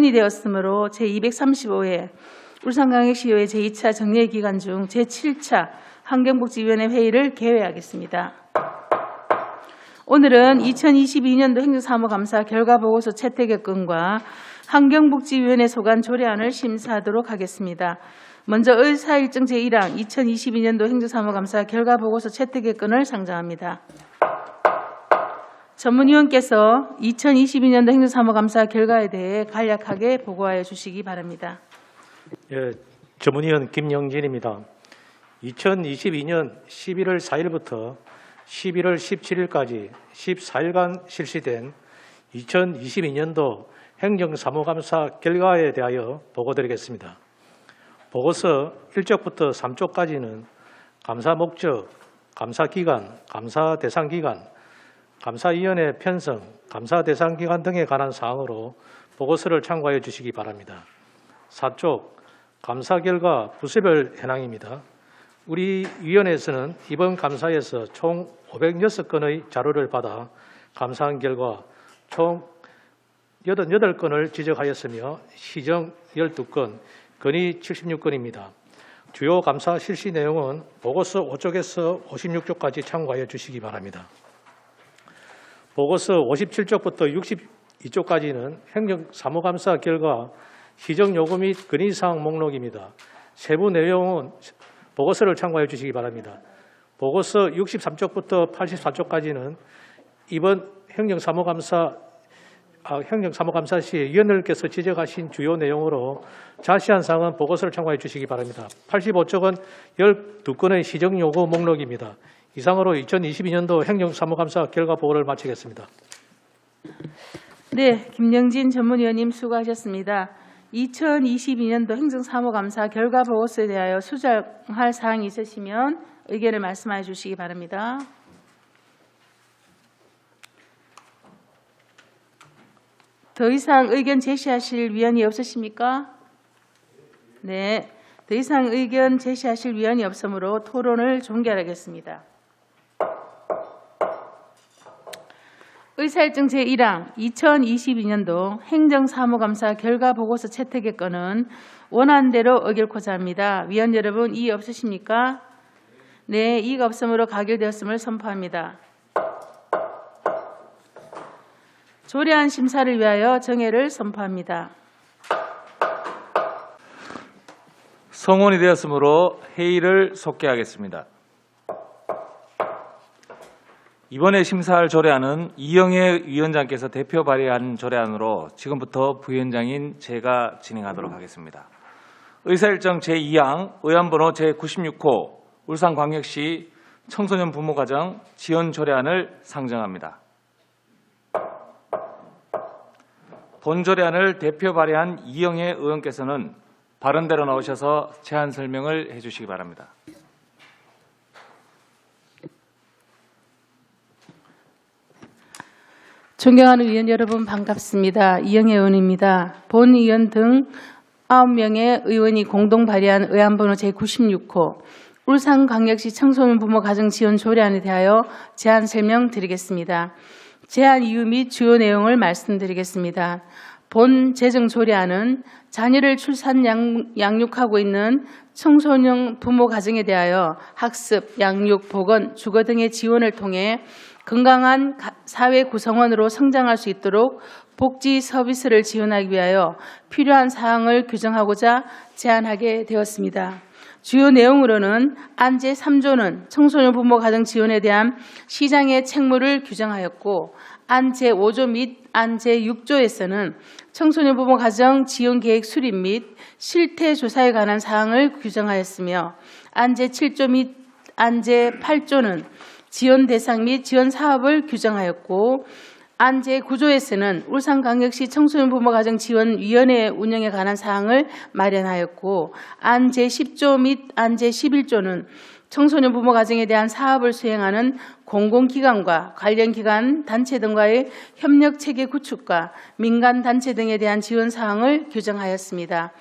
이 되었으므로 제235회 울산광역시의회 제2차 정례 기간 중 제7차 환경복지위원회 회의를 개회하겠습니다. 오늘은 2022년도 행정사무감사 결과보고서 채택의 건과 환경복지위원회 소관 조례안을 심사하도록 하겠습니다. 먼저 의사일정 제1항 2022년도 행정사무감사 결과보고서 채택의 건을 상정합니다. 전문위원께서 2022년도 행정사무감사 결과에 대해 간략하게 보고하여 주시기 바랍니다. 예, 전문위원 김영진입니다. 2022년 11월 4일부터 11월 17일까지 14일간 실시된 2022년도 행정사무감사 결과에 대하여 보고드리겠습니다. 보고서 1쪽부터 3쪽까지는 감사 목적, 감사 기간, 감사 대상 기간, 감사위원회 편성, 감사 대상 기간 등에 관한 사항으로 보고서를 참고하여 주시기 바랍니다. 4쪽 감사 결과 부서별 현황입니다. 우리 위원회에서는 이번 감사에서 총 506건의 자료를 받아 감사한 결과 총 88건을 지적하였으며 시정 12건, 건의 76건입니다. 주요 감사 실시 내용은 보고서 5쪽에서 56쪽까지 참고하여 주시기 바랍니다. 보고서 57쪽부터 62쪽까지는 행정사무감사 결과 시정요구 및 건의사항 목록입니다. 세부 내용은 보고서를 참고해 주시기 바랍니다. 보고서 63쪽부터 84쪽까지는 이번 행정사무감사 시 위원님께서 지적하신 주요 내용으로 자세한 사항은 보고서를 참고해 주시기 바랍니다. 85쪽은 12건의 시정요구 목록입니다. 이상으로 2022년도 행정사무감사 결과 보고를 마치겠습니다. 네, 김영진 전문위원님 수고하셨습니다. 2022년도 행정사무감사 결과 보고서에 대하여 수정할 사항이 있으시면 의견을 말씀해 주시기 바랍니다. 더 이상 의견 제시하실 위원이 없으십니까? 네, 더 이상 의견 제시하실 위원이 없으므로 토론을 종결하겠습니다. 의사일정 제1항 2022년도 행정사무감사 결과보고서 채택의 건은 원안대로 의결코자 합니다. 위원 여러분 이의 없으십니까? 네, 이의가 없으므로 가결되었음을 선포합니다. 조례안 심사를 위하여 정회를 선포합니다. 성원이 되었으므로 회의를 속개하겠습니다. 이번에 심사할 조례안은 이영애 위원장께서 대표 발의한 조례안으로 지금부터 부위원장인 제가 진행하도록 하겠습니다. 의사일정 제2항 의안번호 제96호 울산광역시 청소년 부모가정 지원 조례안을 상정합니다. 본 조례안을 대표 발의한 이영애 의원께서는 발언대로 나오셔서 제안 설명을 해주시기 바랍니다. 존경하는 위원 여러분 반갑습니다. 이영애 의원입니다. 본 의원 등 9명의 의원이 공동 발의한 의안번호 제96호 울산광역시 청소년 부모 가정 지원 조례안에 대하여 제안 설명드리겠습니다. 제안 이유 및 주요 내용을 말씀드리겠습니다. 본 재정 조례안은 자녀를 출산 양육하고 있는 청소년 부모 가정에 대하여 학습, 양육, 보건, 주거 등의 지원을 통해 건강한 사회 구성원으로 성장할 수 있도록 복지 서비스를 지원하기 위하여 필요한 사항을 규정하고자 제안하게 되었습니다. 주요 내용으로는 안 제3조는 청소년 부모 가정 지원에 대한 시장의 책무를 규정하였고 안 제5조 및 안 제6조에서는 청소년 부모 가정 지원 계획 수립 및 실태 조사에 관한 사항을 규정하였으며 안 제7조 및 안 제8조는 지원 대상 및 지원 사업을 규정하였고 안 제9조에서는 울산광역시 청소년 부모 가정 지원위원회 운영에 관한 사항을 마련하였고 안 제10조 및 안 제11조는 청소년 부모 가정에 대한 사업을 수행하는 공공기관과 관련 기관, 단체 등과의 협력 체계 구축과 민간 단체 등에 대한 지원 사항을 규정하였습니다.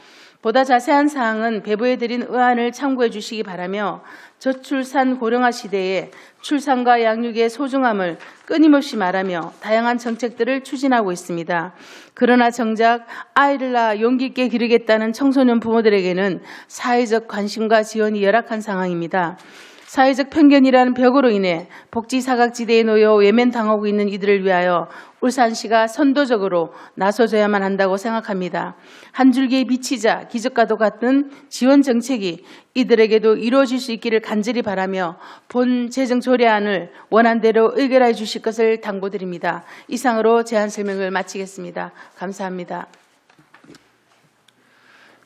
보다 자세한 사항은 배부해드린 의안을 참고해 주시기 바라며 저출산 고령화 시대에 출산과 양육의 소중함을 끊임없이 말하며 다양한 정책들을 추진하고 있습니다. 그러나 정작 아이를 낳아 용기 있게 기르겠다는 청소년 부모들에게는 사회적 관심과 지원이 열악한 상황입니다. 사회적 편견이라는 벽으로 인해 복지 사각지대에 놓여 외면당하고 있는 이들을 위하여 울산시가 선도적으로 나서줘야만 한다고 생각합니다. 한 줄기의 빛이자 기적과도 같은 지원 정책이 이들에게도 이루어질 수 있기를 간절히 바라며 본 재정 조례안을 원안대로 의결해 주실 것을 당부드립니다. 이상으로 제안 설명을 마치겠습니다. 감사합니다.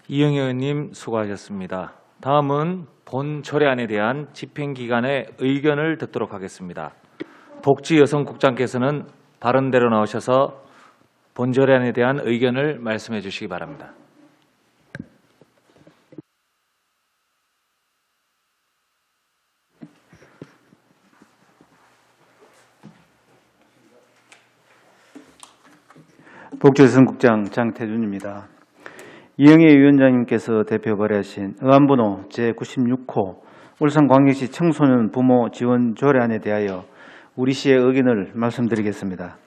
이영애 의원님 수고하셨습니다. 다음은 본 조례안에 대한 집행기관의 의견을 듣도록 하겠습니다. 복지여성국장께서는 발언대로 나오셔서 본 조례안에 대한 의견을 말씀해 주시기 바랍니다. 복지여성국장 장태준입니다. 이영애 위원장님께서 대표 발의하신 의안번호 제96호 울산광역시 청소년 부모 지원 조례안에 대하여 우리 시의 의견을 말씀드리겠습니다.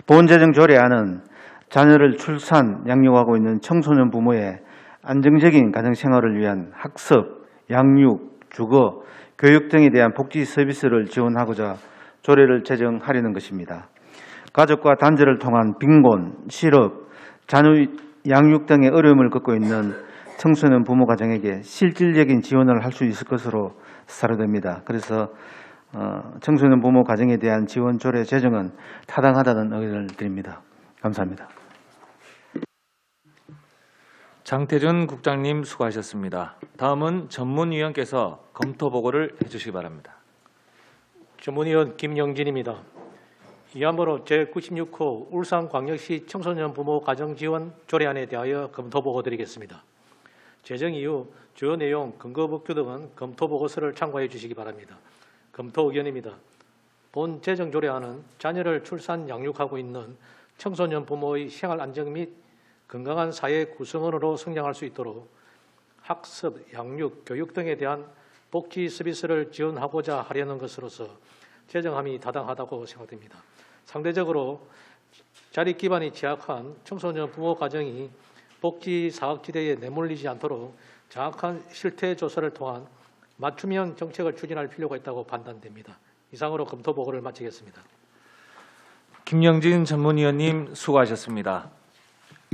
본 재정 조례안은 자녀를 출산, 양육하고 있는 청소년 부모의 안정적인 가정생활을 위한 학습, 양육, 주거, 교육 등에 대한 복지 서비스를 지원하고자 조례를 제정하려는 것입니다. 가족과 단절을 통한 빈곤, 실업, 자녀 양육 등의 어려움을 겪고 있는 청소년 부모 가정에게 실질적인 지원을 할 수 있을 것으로 사료됩니다. 그래서 청소년 부모 가정에 대한 지원 조례 제정은 타당하다는 의견을 드립니다. 감사합니다. 장태준 국장님 수고하셨습니다. 다음은 전문위원께서 검토 보고를 해주시기 바랍니다. 전문위원 김영진입니다. 이안번호 제96호 울산광역시 청소년 부모 가정지원 조례안에 대하여 검토 보고 드리겠습니다. 제정 이후 주요 내용, 근거 법규 등은 검토 보고서를 참고해 주시기 바랍니다. 검토 의견입니다. 본 제정 조례안은 자녀를 출산, 양육하고 있는 청소년 부모의 생활 안정 및 건강한 사회 구성원으로 성장할 수 있도록 학습, 양육, 교육 등에 대한 복지 서비스를 지원하고자 하려는 것으로서 제정함이 타당하다고 생각됩니다. 상대적으로 자립 기반이 취약한 청소년 부모 가정이 복지 사각지대에 내몰리지 않도록 정확한 실태 조사를 통한 맞춤형 정책을 추진할 필요가 있다고 판단됩니다. 이상으로 검토 보고를 마치겠습니다. 김영진 전문위원님 수고하셨습니다.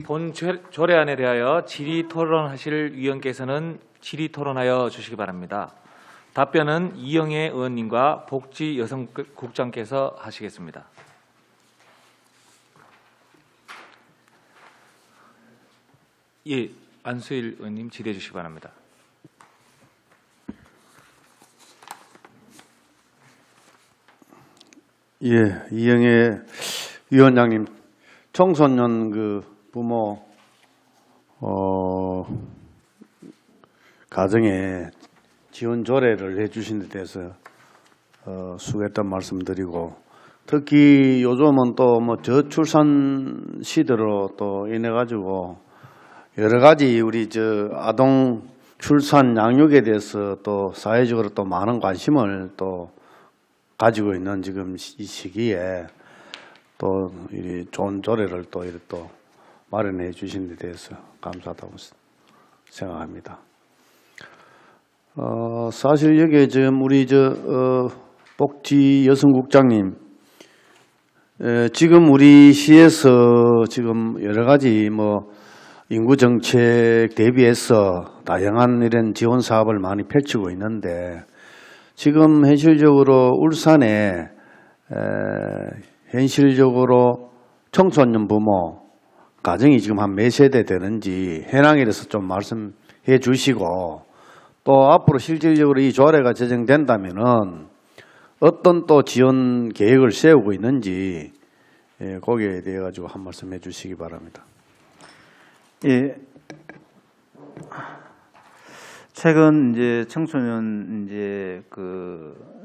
본 조례안에 대하여 질의 토론하실 위원께서는 질의 토론하여 주시기 바랍니다. 답변은 이영애 의원님과 복지여성국장께서 하시겠습니다. 예, 안수일 의원님 질의해 주시기 바랍니다. 예, 이영애 위원장님, 청소년 부모 가정에 지원 조례를 해주신 데 대해서 수고했다는 말씀드리고, 특히 요즘은 또 저출산 시대로 또 인해 가지고 여러 가지 우리 아동 출산 양육에 대해서 또 사회적으로 또 많은 관심을 또 가지고 있는 지금 이 시기에 또 이 좋은 조례를 또 이렇게 또 마련해 주신 데 대해서 감사하다고 생각합니다. 사실 여기에 지금 우리 복지 여성국장님, 지금 우리 시에서 지금 여러 가지 인구 정책 대비해서 다양한 이런 지원 사업을 많이 펼치고 있는데, 지금 현실적으로 울산에 현실적으로 청소년 부모 가정이 지금 한 몇 세대 되는지 현황에 대해서 좀 말씀해 주시고, 또 앞으로 실질적으로 이 조례가 제정된다면은 어떤 또 지원 계획을 세우고 있는지 거기에 대해 가지고 한 말씀 해 주시기 바랍니다. 예. 최근 이제 청소년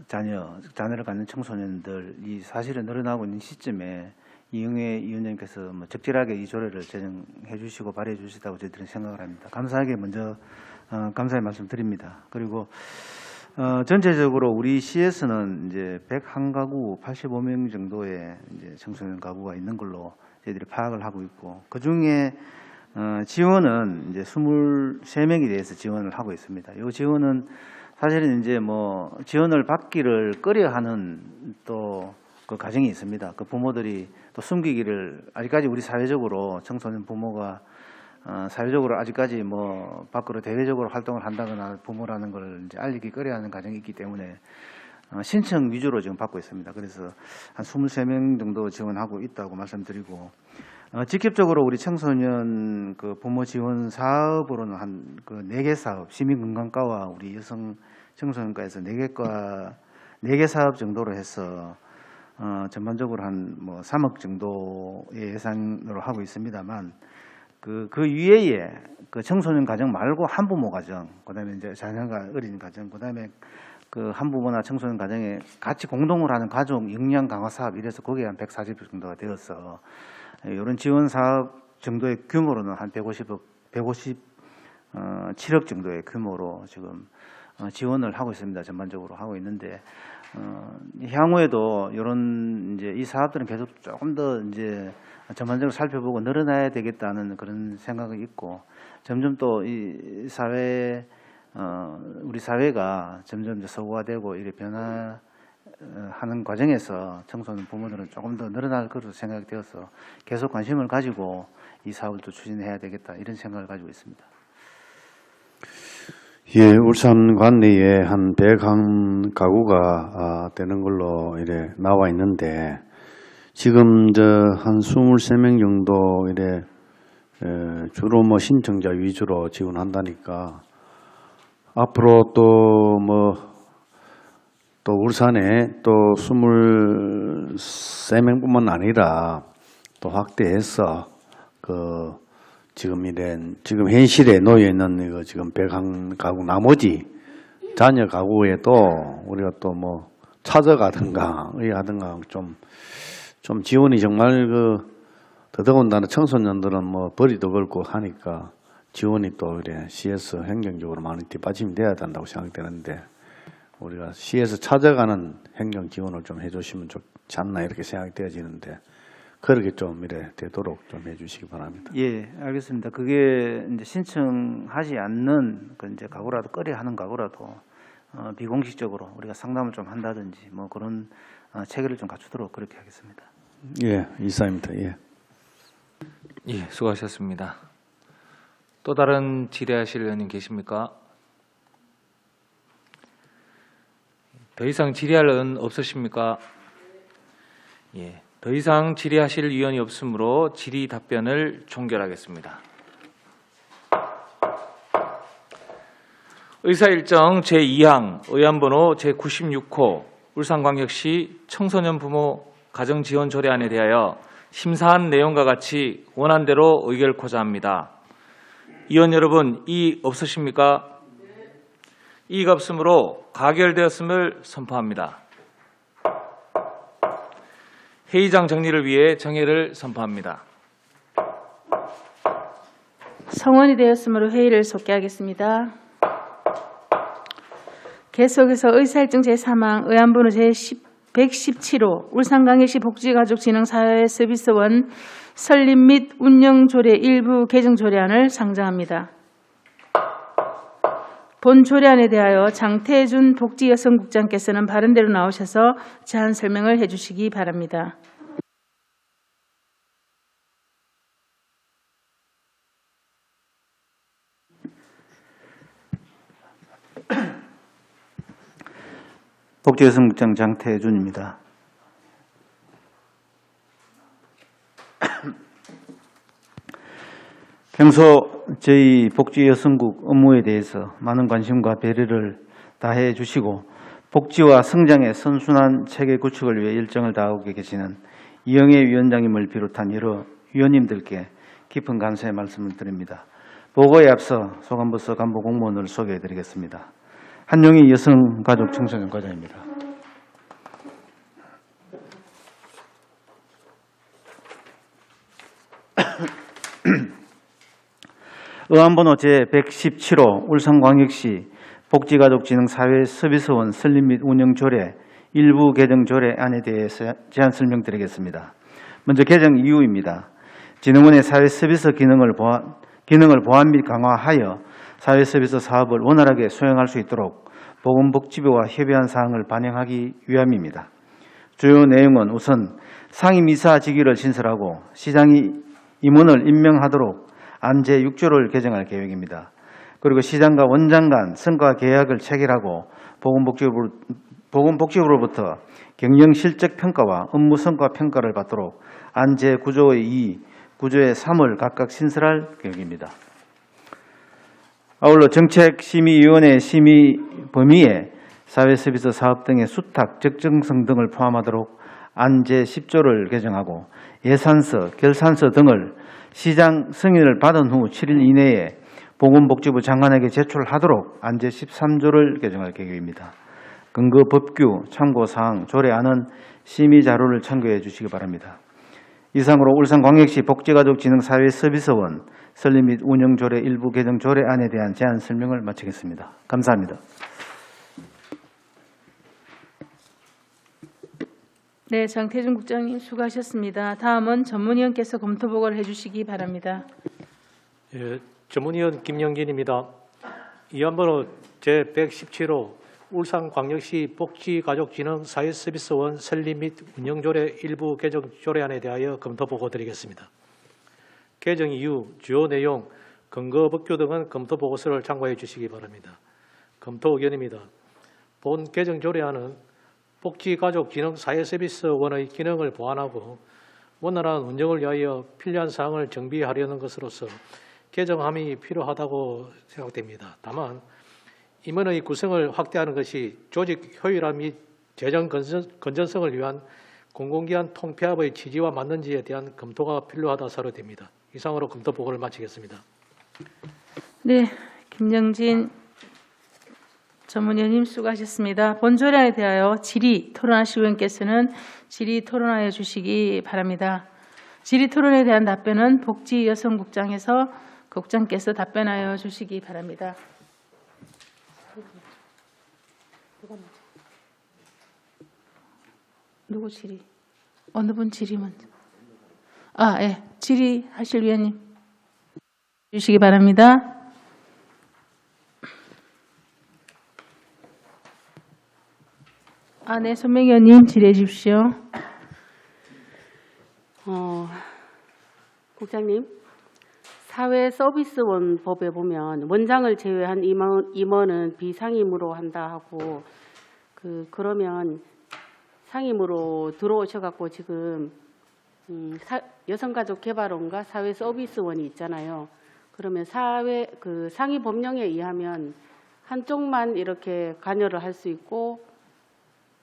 자녀를 갖는 청소년들이 사실은 늘어나고 있는 시점에 이영애 위원장님께서 뭐 적절하게 이 조례를 제정해 주시고 발의해 주시다고 저희들은 생각을 합니다. 감사하게 먼저 감사의 말씀 드립니다. 그리고 전체적으로 우리 시에서는 이제 101가구 85명 정도의 이제 청소년 가구가 있는 걸로 저희들이 파악을 하고 있고, 그 중에 지원은 이제 23명에 대해서 지원을 하고 있습니다. 이 지원은 사실은 이제 뭐 지원을 받기를 꺼려하는 또 그 가정이 있습니다. 그 부모들이 또 숨기기를, 아직까지 우리 사회적으로 청소년 부모가 사회적으로 아직까지 뭐 밖으로 대외적으로 활동을 한다거나 부모라는 걸 이제 알리기 꺼려하는 가정이 있기 때문에 신청 위주로 지금 받고 있습니다. 그래서 한 23명 정도 지원하고 있다고 말씀드리고, 직접적으로 우리 청소년 그 부모 지원 사업으로는 한 그 4개 사업, 시민건강과와 우리 여성 청소년과에서 4개 사업 정도로 해서 전반적으로 한 뭐 3억 정도의 예산으로 하고 있습니다만, 그 위에 그 청소년 가정 말고 한부모 가정, 그다음에 이제 자녀가 어린 가정, 그다음에 그 한부모나 청소년 가정에 같이 공동으로 하는 가족 역량 강화 사업, 이래서 거기에 한 140억 정도가 되어서 이런 지원 사업 정도의 규모로는 한 157억 정도의 규모로 지금 지원을 하고 있습니다. 전반적으로 하고 있는데, 향후에도 이런 이제 이 사업들은 계속 조금 더 이제 전반적으로 살펴보고 늘어나야 되겠다는 그런 생각이 있고, 점점 또 이 사회 우리 사회가 점점 이제 서구화되고 이렇게 변화하는 과정에서 청소년 부모들은 조금 더 늘어날 것으로 생각이 되어서 계속 관심을 가지고 이 사업을 또 추진해야 되겠다, 이런 생각을 가지고 있습니다. 예, 울산 관내에 한 101가구가 되는 걸로 이래 나와 있는데, 지금 한 23명 정도 이래 주로 뭐 신청자 위주로 지원한다니까, 앞으로 또 울산에 또 23명뿐만 아니라 또 확대해서 지금 현실에 놓여 있는 이거 지금 101가구 나머지 자녀 가구에도 우리가 또 뭐 찾아가든가 의하든가 좀 지원이 정말 더더군다나 청소년들은 뭐 벌이도 걸고 하니까 지원이 또 이래 시에서 행정적으로 많이 뒷받침이 돼야 된다고 생각되는데, 우리가 시에서 찾아가는 행정 지원을 좀 해주시면 좋지 않나, 이렇게 생각이 되어지는데, 그렇게 좀 이래 되도록 좀 해주시기 바랍니다. 예, 알겠습니다. 그게 이제 신청하지 않는 그 이제 가구라도 꺼려하는 가구라도 비공식적으로 우리가 상담을 좀 한다든지 뭐 그런 체계를 좀 갖추도록 그렇게 하겠습니다. 예, 이사입니다. 예. 예, 수고하셨습니다. 또 다른 질의하실 의원님 계십니까? 더 이상 질의할 의원 없으십니까? 예, 더 이상 질의하실 의원이 없으므로 질의 답변을 종결하겠습니다. 의사일정 제2항 의안번호 제96호 울산광역시 청소년 부모 가정지원조례안에 대하여 심사한 내용과 같이 원안대로 의결코자 합니다. 의원 여러분, 이의 없으십니까? 이의가 없으므로 가결되었음을 선포합니다. 회의장 정리를 위해 정회를 선포합니다. 성원이 되었으므로 회의를 속개하겠습니다. 계속해서 의사일정 제3항 의안번호 제117호 울산광역시 복지가족진흥사회서비스원 설립 및 운영조례 일부 개정조례안을 상정합니다. 본 조례안에 대하여 장태준 복지여성국장께서는 바른대로 나오셔서 제안 설명을 해주시기 바랍니다. 복지여성국장 장태준입니다. 평소 저희 복지여성국 업무에 대해서 많은 관심과 배려를 다해 주시고 복지와 성장의 선순환 체계 구축을 위해 열정을 다하고 계시는 이영애 위원장님을 비롯한 여러 위원님들께 깊은 감사의 말씀을 드립니다. 보고에 앞서 소관부서 간부 공무원을 소개해 드리겠습니다. 한용희 여성가족청소년과장입니다. 의안번호 제117호 울산광역시 복지가족진흥사회서비스원 설립 및 운영 조례 일부 개정 조례안에 대해서 제안 설명드리겠습니다. 먼저 개정 이유입니다. 진흥원의 사회서비스 기능을 보완 및 강화하여 사회서비스 사업을 원활하게 수행할 수 있도록 보건복지부와 협의한 사항을 반영하기 위함입니다. 주요 내용은 우선 상임이사 직위를 신설하고 시장이 임원을 임명하도록 안 제6조를 개정할 계획입니다. 그리고 시장과 원장 간 성과 계약을 체결하고 보건복지부로부터 경영 실적 평가와 업무 성과 평가를 받도록 안 제9조의 2, 9조의 3을 각각 신설할 계획입니다. 아울러 정책심의위원회 심의 범위에 사회서비스 사업 등의 수탁, 적정성 등을 포함하도록 안 제10조를 개정하고 예산서, 결산서 등을 시장 승인을 받은 후 7일 이내에 보건복지부 장관에게 제출하도록 안 제13조를 개정할 계획입니다. 근거 법규, 참고사항, 조례안은 심의자료를 참고해 주시기 바랍니다. 이상으로 울산광역시 복지가족진흥사회서비스원 설립 및 운영조례 일부 개정 조례안에 대한 제안 설명을 마치겠습니다. 감사합니다. 네, 장태준 국장님 수고하셨습니다. 다음은 전문위원께서 검토 보고를 해주시기 바랍니다. 예, 전문위원 김영진입니다. 이안번호 제117호 울산광역시 복지가족진흥사회서비스원 설립 및 운영조례 일부 개정 조례안에 대하여 검토 보고 드리겠습니다. 개정 이유, 주요 내용, 근거 법규 등은 검토 보고서를 참고해 주시기 바랍니다. 검토 의견입니다. 본 개정 조례안은 복지가족진흥사회서비스원의 기능을 보완하고 원활한 운영을 위하여 필요한 사항을 정비하려는 것으로서 개정함이 필요하다고 생각됩니다. 다만 임원의 구성을 확대하는 것이 조직 효율화 및 재정 건전성을 위한 공공기관 통폐합의 취지와 맞는지에 대한 검토가 필요하다 사료됩니다. 이상으로 검토 보고를 마치겠습니다. 네, 김영진 전문위원님 수고하셨습니다. 본 조례안에 대하여 질의 토론하실 의원께서는 질의 토론하여 주시기 바랍니다. 질의 토론에 대한 답변은 복지여성국장에서 국장께서 답변하여 주시기 바랍니다. 누구 질의? 어느 분 질의 먼저? 예, 질의하실 위원님 주시기 바랍니다. 네, 손명 의원님 질의해 주십시오. 국장님, 사회서비스원 법에 보면 원장을 제외한 임원은 비상임으로 한다 하고 그러면 상임으로 들어오셔갖고 지금 여성가족개발원과 사회서비스원이 있잖아요. 그러면 상위 법령에 의하면 한쪽만 이렇게 관여를 할 수 있고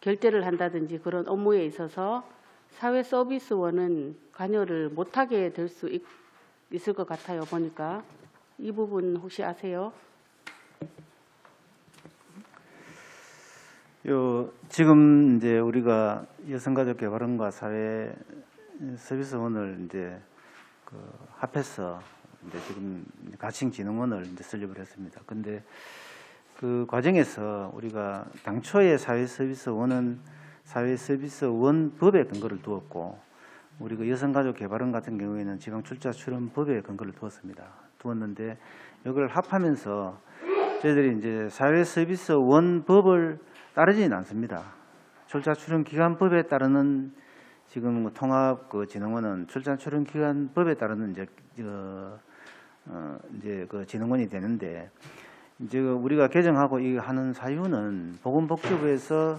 결재를 한다든지 그런 업무에 있어서 사회서비스원은 관여를 못하게 될 수 있을 것 같아요. 보니까 이 부분 혹시 아세요? 지금 이제 우리가 여성가족개발원과 사회서비스원을 이제 합해서 이제 지금 가칭진흥원을 이제 설립을 했습니다. 근데 그 과정에서 우리가 당초에 사회서비스원은 사회서비스원법에 근거를 두었고 우리가 여성가족개발원 같은 경우에는 지방출자출연법에 근거를 두었는데 이걸 합하면서 저희들이 이제 사회서비스원법을 따르지는 않습니다. 출자출연기관법에 따르는 지금 통합진흥원은 출자출연기관법에 따르는 이제 그 진흥원이 되는데 이제 우리가 개정하고 이 하는 사유는 보건복지부에서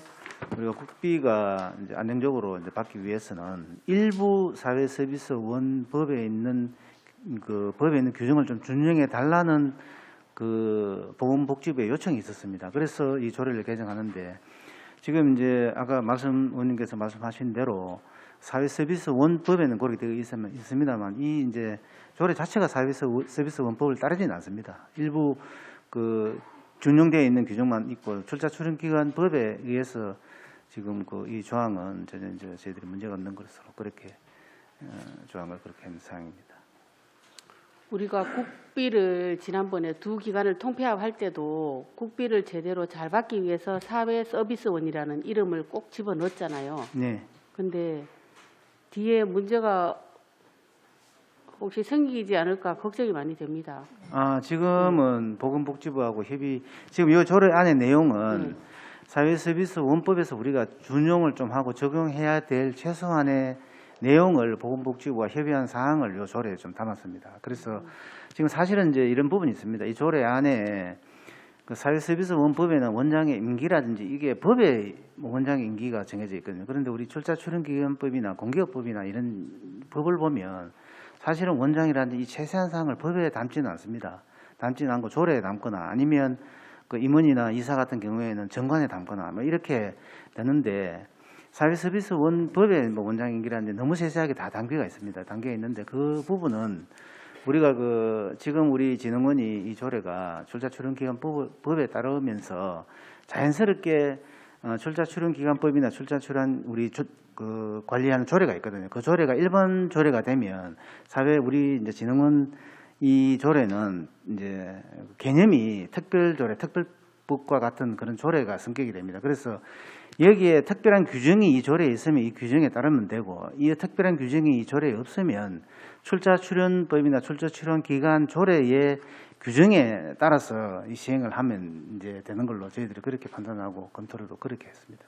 우리가 국비가 이제 안정적으로 이제 받기 위해서는 일부 사회서비스원 법에 있는 규정을 좀 준용해 달라는 그 보건복지부의 요청이 있었습니다. 그래서 이 조례를 개정하는데 지금 이제 아까 의원님께서 말씀하신 대로 사회서비스원법에는 그렇게 되어 있습니다만 이 이제 조례 자체가 사회서비스원법을 따르지는 않습니다. 일부 그 준용되어 있는 규정만 있고 출자출연기관법에 의해서 지금 이 조항은 저희들이 문제가 없는 것으로 그렇게 조항을 그렇게 하는 사항입니다. 우리가 국비를 지난번에 두 기관을 통폐합할 때도 국비를 제대로 잘 받기 위해서 사회 서비스원이라는 이름을 꼭 집어넣었잖아요. 네. 근데 뒤에 문제가 혹시 생기지 않을까 걱정이 많이 됩니다. 지금은 보건복지부하고 협의, 지금 이 조례 안의 내용은 사회서비스 원법에서 우리가 준용을 좀 하고 적용해야 될 최소한의 내용을 보건복지부와 협의한 사항을 이 조례에 좀 담았습니다. 그래서 지금 사실은 이제 이런 부분이 있습니다. 이 조례 안에 그 사회서비스 원법에는 원장의 임기라든지 이게 법에 원장의 임기가 정해져 있거든요. 그런데 우리 출자출연기관법이나 공기업법이나 이런 법을 보면 사실은 원장이라든지 이 세세한 사항을 법에 담지는 않습니다. 담지는 않고 조례에 담거나 아니면 그 임원이나 이사 같은 경우에는 정관에 담거나 뭐 이렇게 되는데 사회서비스 원법에 뭐 원장 임기라든지 너무 세세하게 다 담겨가 있습니다. 담겨 있는데 그 부분은 우리가 지금 우리 진흥원이 이 조례가 출자출연기관법에 따르면서 자연스럽게 출자출연기관법이나 출자출연 우리 관리하는 조례가 있거든요. 그 조례가 1번 조례가 되면 우리 이제 진흥원 이 조례는 이제 개념이 특별조례, 특별법과 같은 그런 조례가 성격이 됩니다. 그래서 여기에 특별한 규정이 이 조례에 있으면 이 규정에 따르면 되고 이 특별한 규정이 이 조례에 없으면 출자출연법이나 출자출연기관 조례의 규정에 따라서 이 시행을 하면 이제 되는 걸로 저희들이 그렇게 판단하고 검토를 그렇게 했습니다.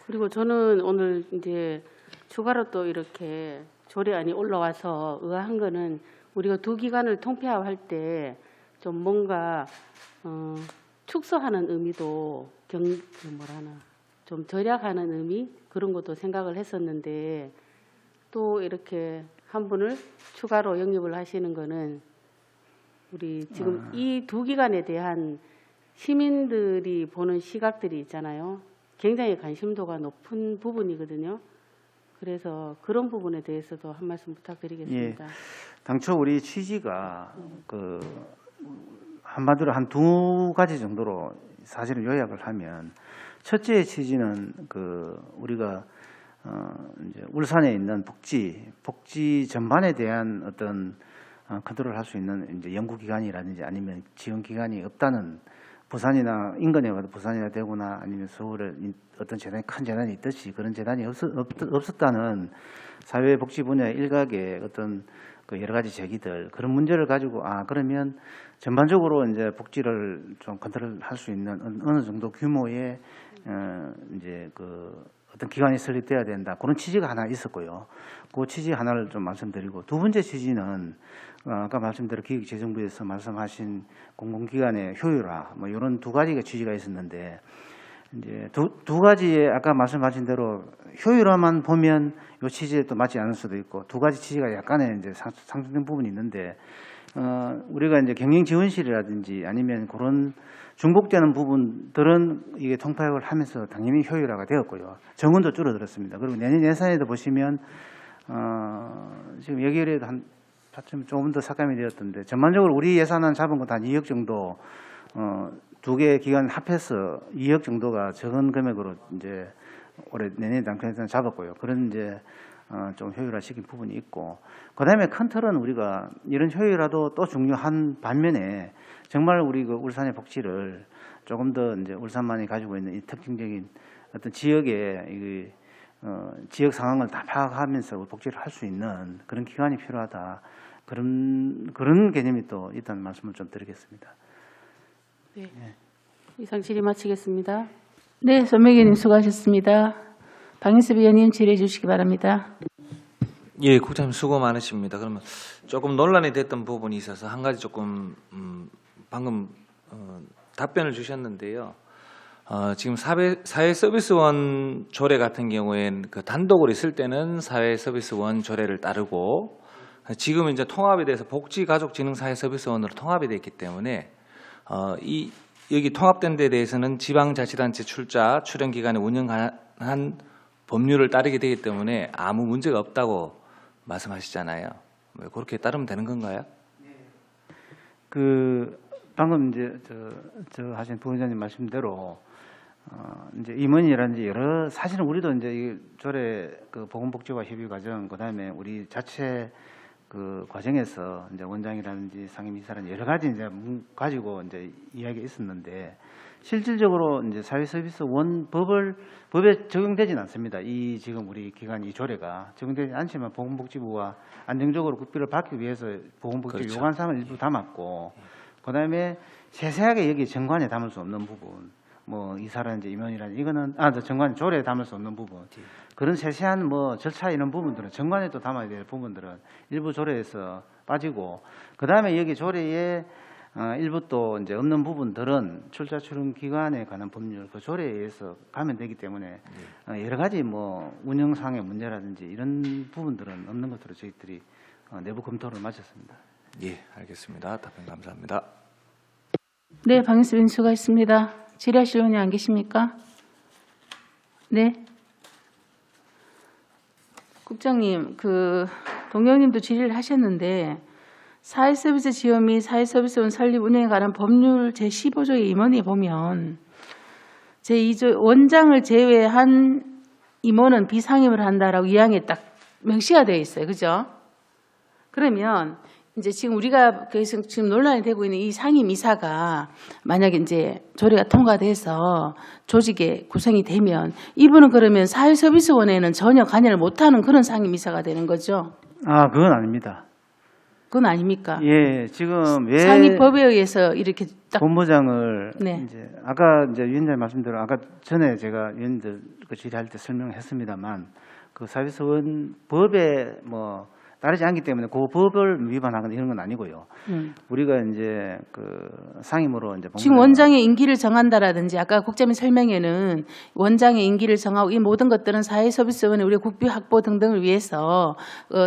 그리고 저는 오늘 이제 추가로 또 이렇게 조례안이 올라와서 의아한 거는 우리가 두 기관을 통폐합할 때 좀 뭔가 축소하는 의미도 좀 절약하는 의미 그런 것도 생각을 했었는데 또 이렇게 한 분을 추가로 영입을 하시는 거는 우리 지금 이 두 기관에 대한 시민들이 보는 시각들이 있잖아요. 굉장히 관심도가 높은 부분이거든요. 그래서 그런 부분에 대해서도 한 말씀 부탁드리겠습니다. 당초 우리 취지가 한마디로 한 두 가지 정도로 사실은 요약을 하면 첫째 취지는 우리가 이제 울산에 있는 복지 전반에 대한 어떤 컨트롤을 할 수 있는 이제 연구기관이라든지 아니면 지원기관이 없다는 부산이나 인근에 가도 부산이나 대구나 아니면 서울에 어떤 큰 재난이 있듯이 그런 재난이 없었다는 사회복지 분야 일각의 어떤 여러 가지 제기들 그런 문제를 가지고 그러면 전반적으로 이제 복지를 좀 컨트롤할 수 있는 어느 정도 규모의 이제 어떤 기관이 설립돼야 된다 그런 취지가 하나 있었고요. 그 취지 하나를 좀 말씀드리고 두 번째 취지는 아까 말씀대로 기획재정부에서 말씀하신 공공기관의 효율화 뭐 이런 두 가지가 취지가 있었는데 이제 두 가지의 아까 말씀하신 대로 효율화만 보면 이 취지에 또 맞지 않을 수도 있고 두 가지 취지가 약간의 이제 상충된 부분이 있는데 우리가 이제 경영지원실이라든지 아니면 그런 중복되는 부분들은 이게 통폐합을 하면서 당연히 효율화가 되었고요. 정원도 줄어들었습니다. 그리고 내년 예산에도 보시면 지금 여기에도 한 조금 더 삭감이 되었던데 전반적으로 우리 예산안 잡은 건 한 2억 정도 두 개 기관 합해서 2억 정도가 적은 금액으로 이제 올해 내년 단계에서는 잡았고요. 그런 이제 좀 효율화시킨 부분이 있고 그다음에 큰 틀은 우리가 이런 효율화도 또 중요한 반면에 정말 우리 울산의 복지를 조금 더 이제 울산만이 가지고 있는 이 특징적인 어떤 지역의 지역 상황을 다 파악하면서 복지를 할 수 있는 그런 기관이 필요하다. 그런 개념이 또 있다는 말씀을 좀 드리겠습니다. 네. 이상 질의 마치겠습니다. 네, 손명희님 수고하셨습니다. 박인섭 위원님 질의해 주시기 바랍니다. 예, 국장님 수고 많으십니다. 그러면 조금 논란이 됐던 부분이 있어서 한 가지 조금 방금 답변을 주셨는데요. 지금 사회서비스원 조례 같은 경우에는 단독으로 있을 때는 사회서비스원 조례를 따르고 지금 이제 통합에 대해서 복지가족진흥사회서비스원으로 통합이 됐기 때문에 여기 통합된 데 대해서는 지방자치단체 출연기관의 운영한 법률을 따르게 되기 때문에 아무 문제가 없다고 말씀하시잖아요. 왜 그렇게 따르면 되는 건가요? 방금 이제 저 하신 부원장님 말씀대로 이제 임원이라든지 사실은 우리도 이제 이 조례 보건복지와 협의 과정 그다음에 우리 자체 그 과정에서 이제 원장이라든지 상임이사라든지 여러 가지 이제 가지고 이제 이야기가 있었는데 실질적으로 이제 사회서비스원 법에 적용되지는 않습니다. 이 지금 우리 기관 이 조례가 적용되지 않지만 보건복지부와 안정적으로 국비를 받기 위해서 보건복지부 그렇죠. 요구한 사항을 일부 담았고 그다음에 세세하게 여기 정관에 담을 수 없는 부분 뭐 이사라든지 임원이라든지 이거는 정관 조례에 담을 수 없는 부분 그런 세세한 뭐 절차 이런 부분들은 정관에 또 담아야 될 부분들은 일부 조례에서 빠지고 그다음에 여기 조례에 일부 또 이제 없는 부분들은 출자 출원 기관에 관한 법률 그 조례에 의해서 가면 되기 때문에 여러 가지 뭐 운영상의 문제라든지 이런 부분들은 없는 것으로 저희들이 내부 검토를 마쳤습니다. 예, 알겠습니다. 답변 감사합니다. 네, 방에서 민수가 있습니다. 질의하실 의원이 안 계십니까? 네. 국장님, 동영님도 질의를 하셨는데 사회서비스 지원 및 사회서비스원 설립 운영에 관한 법률 제15조의 임원에 보면 제2조 원장을 제외한 임원은 비상임을 한다라고 2항에 딱 명시가 되어 있어요. 그죠? 그러면 이제 지금 우리가 계속 지금 논란이 되고 있는 이 상임 이사가 만약에 이제 조례가 통과돼서 조직에 구성이 되면 이분은 그러면 사회서비스원에는 전혀 관여를 못하는 그런 상임 이사가 되는 거죠? 그건 아닙니다. 그건 아닙니까? 예, 지금 왜 상임법에 의해서 이렇게 딱 본부장을 네. 이제 아까 이제 위원장님 말씀대로 아까 전에 제가 위원들 그 질의할 때 설명했습니다만 그 사회서원 법에 뭐 따르지 않기 때문에 그 법을 위반하거나 이런 건 아니고요. 우리가 이제 그 상임으로 이제 지금 원장의 임기를 정한다라든지 아까 국장님 설명에는 원장의 임기를 정하고 이 모든 것들은 사회서비스원의 우리 국비 확보 등등을 위해서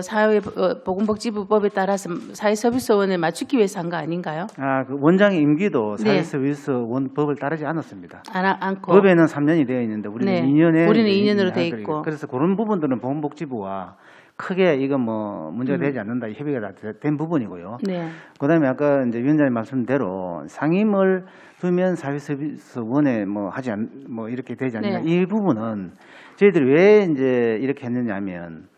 사회보건복지부법에 따라서 사회서비스원에 맞추기 위해서 한 거 아닌가요? 그 원장의 임기도 네. 사회서비스원 법을 따르지 않았습니다. 않고 법에는 3년이 되어 있는데 우리는 네. 2년에 우리는 2년으로 돼 있고. 그래서 그런 부분들은 보건복지부와 크게 이건 뭐 문제가 되지 않는다 협의가 다 된 부분이고요. 네. 그다음에 아까 이제 위원장님 말씀대로 상임을 두면 사회서비스원에 뭐 하지 뭐 이렇게 되지 않느냐 네. 이 부분은 저희들이 왜 이제 이렇게 했느냐면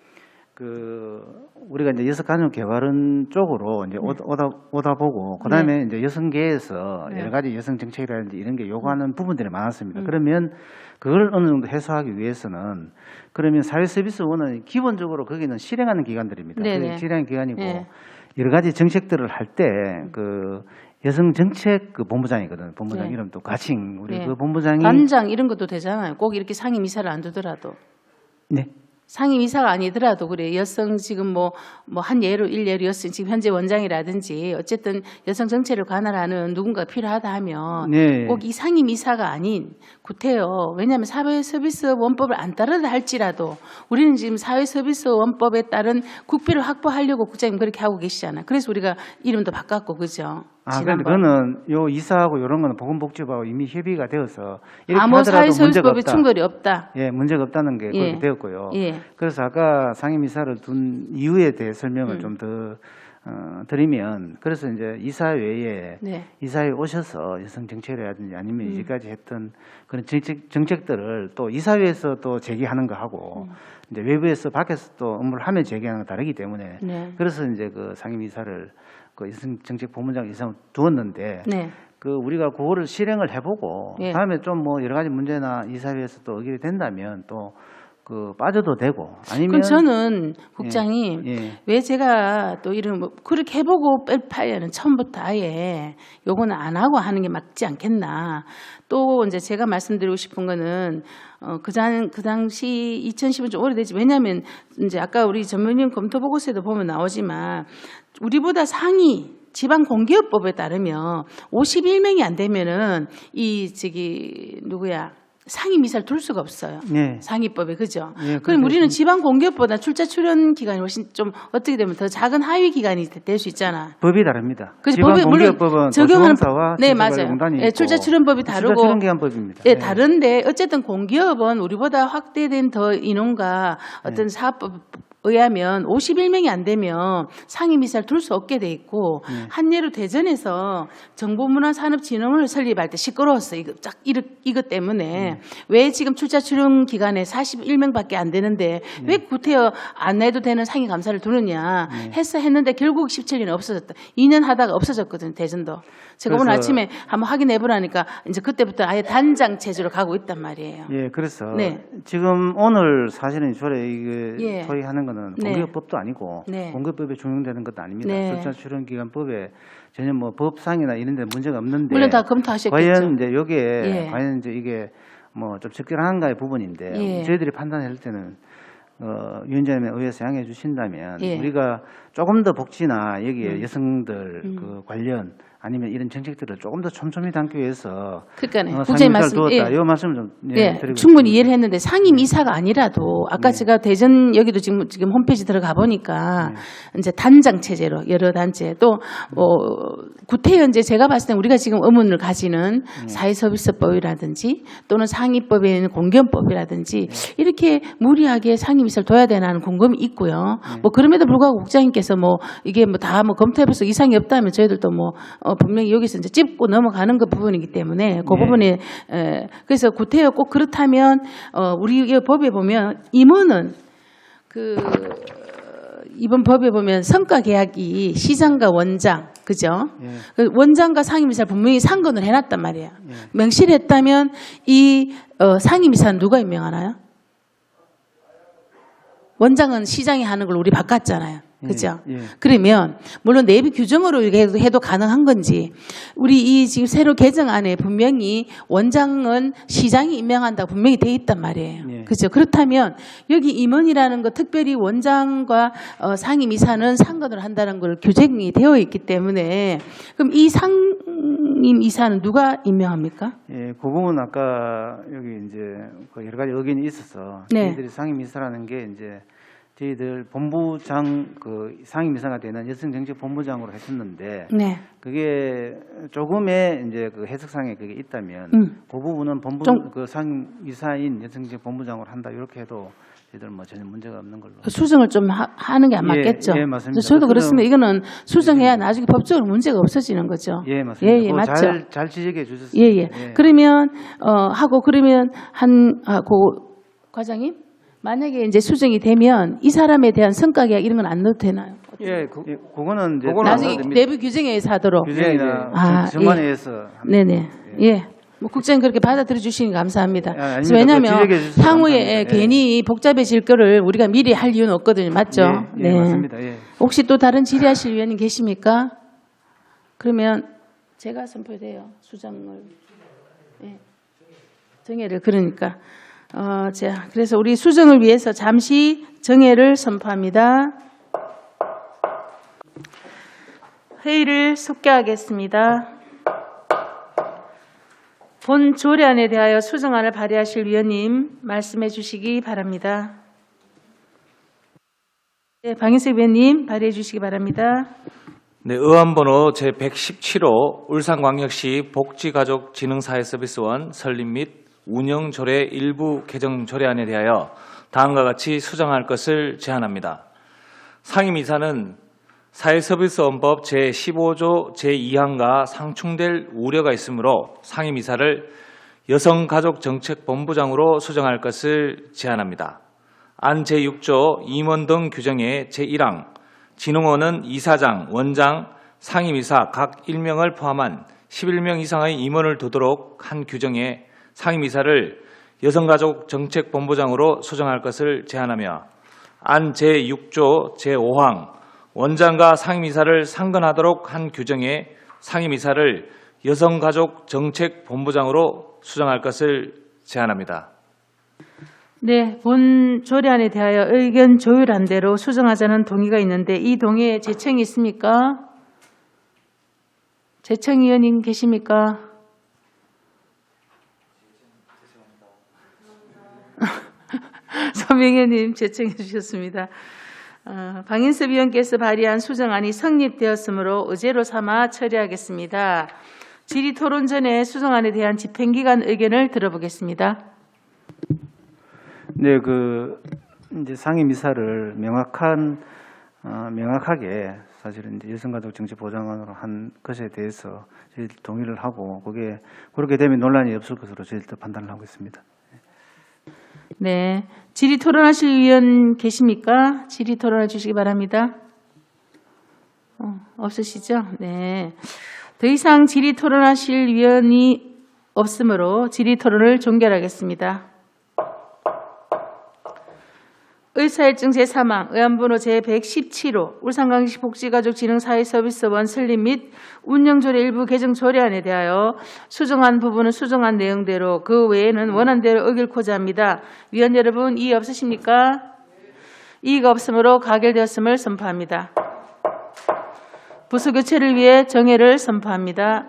우리가 이제 여성가족개발원 쪽으로 이제 오다 보고 그다음에 이제 여성계에서 네. 여러 가지 여성 정책이라든지 이런 게 요구하는 부분들이 많았습니다. 그러면 그걸 어느 정도 해소하기 위해서는 그러면 사회서비스원은 기본적으로 거기는 실행하는 기관들입니다. 네네. 실행 기관이고 네. 여러 가지 정책들을 할 때 그 여성 정책 그 본부장이거든. 본부장 네. 이름도 가칭 우리 네. 그 본부장이 관장 이런 것도 되잖아요. 꼭 이렇게 상임 이사를 안 두더라도. 네. 상임 이사가 아니더라도 그래 여성 지금 뭐 한 예로 일례로 여성 지금 현재 원장이라든지 어쨌든 여성 정책을 관할하는 누군가 필요하다 하면 네. 꼭 이 상임 이사가 아닌 구태여 왜냐하면 사회서비스 원법을 안 따르다 할지라도 우리는 지금 사회서비스 원법에 따른 국비를 확보하려고 국장님 그렇게 하고 계시잖아요. 그래서 우리가 이름도 바꿨고 그죠? 그런데 그거는 요 이사하고 이런 거는 보건복지부하고 이미 협의가 되어서 이렇게 아무 하더라도 문제가 사회서비스법에 없다. 충돌이 없다. 예, 문제가 없다는 게 예. 그렇게 되었고요. 예. 그래서 아까 상임이사를 둔 이유에 대해 설명을 좀 더 드리면 그래서 이제 이사 외에 네. 이사에 오셔서 여성 정책이라든지 아니면 이제까지 했던 그런 정책들을 또 이사회에서 또 제기하는 거 하고 이제 외부에서 밖에서 또 업무를 하면 제기하는 거 다르기 때문에 네. 그래서 이제 그 상임이사를 그 여성 정책 본부장 이상을 두었는데 네. 그 우리가 그거를 실행을 해보고 예. 다음에 좀 뭐 여러 가지 문제나 이사회에서 또 의결이 된다면 또 그 빠져도 되고 아니면 그럼 저는 국장님 예. 왜 제가 또 이런 뭐 그렇게 해보고 뺄 바에는 처음부터 아예 요거는 안 하고 하는 게 맞지 않겠나. 또 이제 제가 말씀드리고 싶은 거는 그 당시 2010은 좀 오래되지. 왜냐하면 이제 아까 우리 전문위원 검토 보고서에도 보면 나오지만 우리보다 상위 지방공기업법에 따르면 51명이 안 되면은 상임 이사를 둘 수가 없어요. 네. 상위법에 그죠? 예, 그럼 우리는 지방 공기업보다 출자 출연 기간이 훨씬 좀 어떻게 되면 더 작은 하위 기간이 될 수 있잖아. 법이 다릅니다. 그래서 법이 물론 지방공기업법은 적용하는 도시공사와 네 맞아요. 출자관리공단이 예, 있고 출자 출연법이 다르고 출자출연기관법입니다. 예, 다른데 어쨌든 공기업은 우리보다 확대된 더 인원과 어떤 사업법 의하면 51명이 안 되면 상임이사를 둘 수 없게 돼 있고 한 예로 대전에서 정보문화산업진흥원을 설립할 때 시끄러웠어. 이것 때문에 왜 지금 출자 출연 기간에 41명밖에 안 되는데 왜 구태여 안 해도 되는 상임감사를 두느냐 했는데 결국 17년에 없어졌다. 2년 하다가 없어졌거든 대전도. 제가 오늘 그래서- 아침에 한번 확인해 보라니까 이제 그때부터 아예 단장 체제로 가고 있단 말이에요. 예, 그래서 네. 지금 오늘 사실은 조례 이게 예. 소위하는 거는 네. 공개법도 아니고 네. 공개법에 적용되는 것도 아닙니다. 네. 출자 출연기간법에 전혀 뭐 법상이나 이런 데 문제가 없는데 물론 다 검토하셨겠죠. 과연 이제 요게 예. 과연 이제 이게 뭐 좀 적절한가의 부분인데 예. 저희들이 판단할 때는 위원장님의 의회에서 양해해 주신다면 예. 우리가 조금 더 복지나 여기에 여성들 그 관련 아니면 이런 정책들을 조금 더 촘촘히 담기 위해서 그러니까요. 상임이사를 국장님 말씀, 두었다. 예. 이 말씀 좀 예, 드리고 충분히 싶습니다. 이해를 했는데 상임이사가 아니라도 아까 제가 대전 여기도 지금 홈페이지 들어가 보니까 이제 단장 체제로 여러 단체 또 구태현재 제가 봤을 때 우리가 지금 의문을 가지는 사회서비스법이라든지 또는 상위법에 있는 공견법이라든지 이렇게 무리하게 상임이사를 둬야 되나 하는 궁금이 있고요. 뭐 그럼에도 불구하고 국장님께서 뭐 이게 뭐 다 뭐 검토해봐서 이상이 없다면 저희들도 뭐 분명히 여기서 이제 찝고 넘어가는 그 부분이기 때문에 그 부분에 그래서 구태여 꼭 그렇다면 우리 이 법에 보면 임원은 이번 법에 보면 성과 계약이 시장과 원장 그죠? 그 원장과 상임이사를 분명히 상건을 해놨단 말이에요. 명시를 했다면 이 상임이사는 누가 임명하나요? 원장은 시장이 하는 걸 우리 바꿨잖아요. 그죠? 예. 그러면 물론 내부 규정으로 해도 가능한 건지 우리 이 지금 새로 개정안에 분명히 원장은 시장이 임명한다고 분명히 돼 있단 말이에요. 예. 그죠? 그렇다면 여기 임원이라는 거 특별히 원장과 상임이사는 상관을 한다는 걸 규정이 되어 있기 때문에 그럼 이 상임이사는 누가 임명합니까? 예, 그 부분 아까 여기 이제 그 여러 가지 의견이 있어서 네. 저희들이 상임이사라는 게 이제 저희들 본부장 그 상임이사가 되는 여성정책본부장으로 했었는데 네. 그게 조금의 이제 그 해석상에 그게 있다면 그 부분은 본부 좀- 그 상임이사인 여성정책본부장으로 한다 이렇게 해도 저희들 뭐 전혀 문제가 없는 걸로. 수정을 좀 하는 게 안 예, 맞겠죠? 예, 맞습니다. 저도 수정- 그렇습니다. 이거는 수정해야 나중에 법적으로 문제가 없어지는 거죠. 예, 맞습니다. 예, 예, 그거 맞죠. 잘 지적해 주셨습니다. 예, 예. 그러면 그러면 과장님 만약에 이제 수정이 되면 이 사람에 대한 성과 계약 이런 건 안 넣어도 되나요? 예, 예, 그거는 이제 그거는 안 나중에 넣어도 됩니다. 내부 규정에 의해서 하도록. 규정이나 아, 전반에 예. 의해서 네네. 예. 뭐 국장님 그렇게 받아들여 주시니 감사합니다. 아닙니다. 그래서 왜냐하면 그 지적해 주셔서 향후에 감사합니다. 예. 괜히 복잡해질 거를 우리가 미리 할 이유는 없거든요. 맞죠? 예, 예, 맞습니다. 예. 혹시 또 다른 질의하실 위원님 계십니까? 그러면 제가 선포돼요. 수정을. 예. 정회를 그러니까. 자, 그래서 우리 수정을 위해서 잠시 정회를 선포합니다. 회의를 속개하겠습니다. 본 조례안에 대하여 수정안을 발의하실 위원님 말씀해 주시기 바랍니다. 네, 방인석 위원님 발의해 주시기 바랍니다. 네, 의원번호 제117호 울산광역시 복지가족진흥사회서비스원 설립 및 운영조례 일부 개정 조례안에 대하여 다음과 같이 수정할 것을 제안합니다. 상임이사는 사회서비스원법 제15조 제2항과 상충될 우려가 있으므로 상임이사를 여성가족정책본부장으로 수정할 것을 제안합니다. 안 제6조 임원 등 규정의 제1항 진흥원은 이사장, 원장, 상임이사 각 1명을 포함한 11명 이상의 임원을 두도록 한 규정에 상임이사를 여성가족정책본부장으로 수정할 것을 제안하며 안 제6조 제5항 원장과 상임이사를 상근하도록 한 규정에 상임이사를 여성가족정책본부장으로 수정할 것을 제안합니다. 네, 본 조례안에 대하여 의견 조율한 대로 수정하자는 동의가 있는데 이 동의에 재청이 있습니까? 재청 위원님 계십니까? 서명현님 재청해 주셨습니다. 방인섭 위원께서 발의한 수정안이 성립되었으므로 의제로 삼아 처리하겠습니다. 질의토론 전에 수정안에 대한 집행기관 의견을 들어보겠습니다. 네, 이제 상임 이사를 명확하게 사실은 이제 여성가족정치보장관으로 한 것에 대해서 저희 동의를 하고 그게 그렇게 되면 논란이 없을 것으로 저희도 판단을 하고 있습니다. 네. 질의 토론하실 의원 계십니까? 질의 토론해 주시기 바랍니다. 없으시죠? 네. 더 이상 질의 토론하실 위원이 없으므로 질의 토론을 종결하겠습니다. 의사일증 제3항 의안번호 제117호 울산광역시 복지가족진흥사회서비스원 설립 및 운영조례 일부 개정 조례안에 대하여 수정한 부분은 수정한 내용대로 그 외에는 원안대로 의결코자 합니다. 위원 여러분 이의 없으십니까? 이의가 없으므로 가결되었음을 선포합니다. 부수교체를 위해 정회를 선포합니다.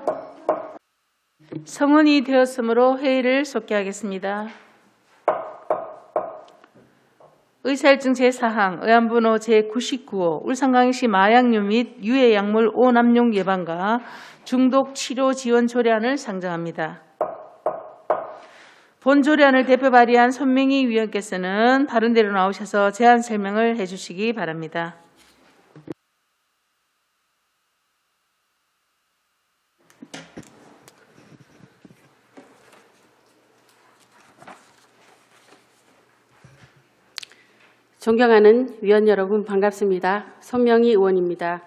성원이 되었으므로 회의를 속개하겠습니다. 의사일증 제4항 의안번호 제99호 울산광역시 마약류 및 유해약물 오남용 예방과 중독 치료 지원 조례안을 상정합니다. 본 조례안을 대표 발의한 손명희 위원께서는 바른대로 나오셔서 제안 설명을 해주시기 바랍니다. 존경하는 위원 여러분 반갑습니다. 손명희 의원입니다.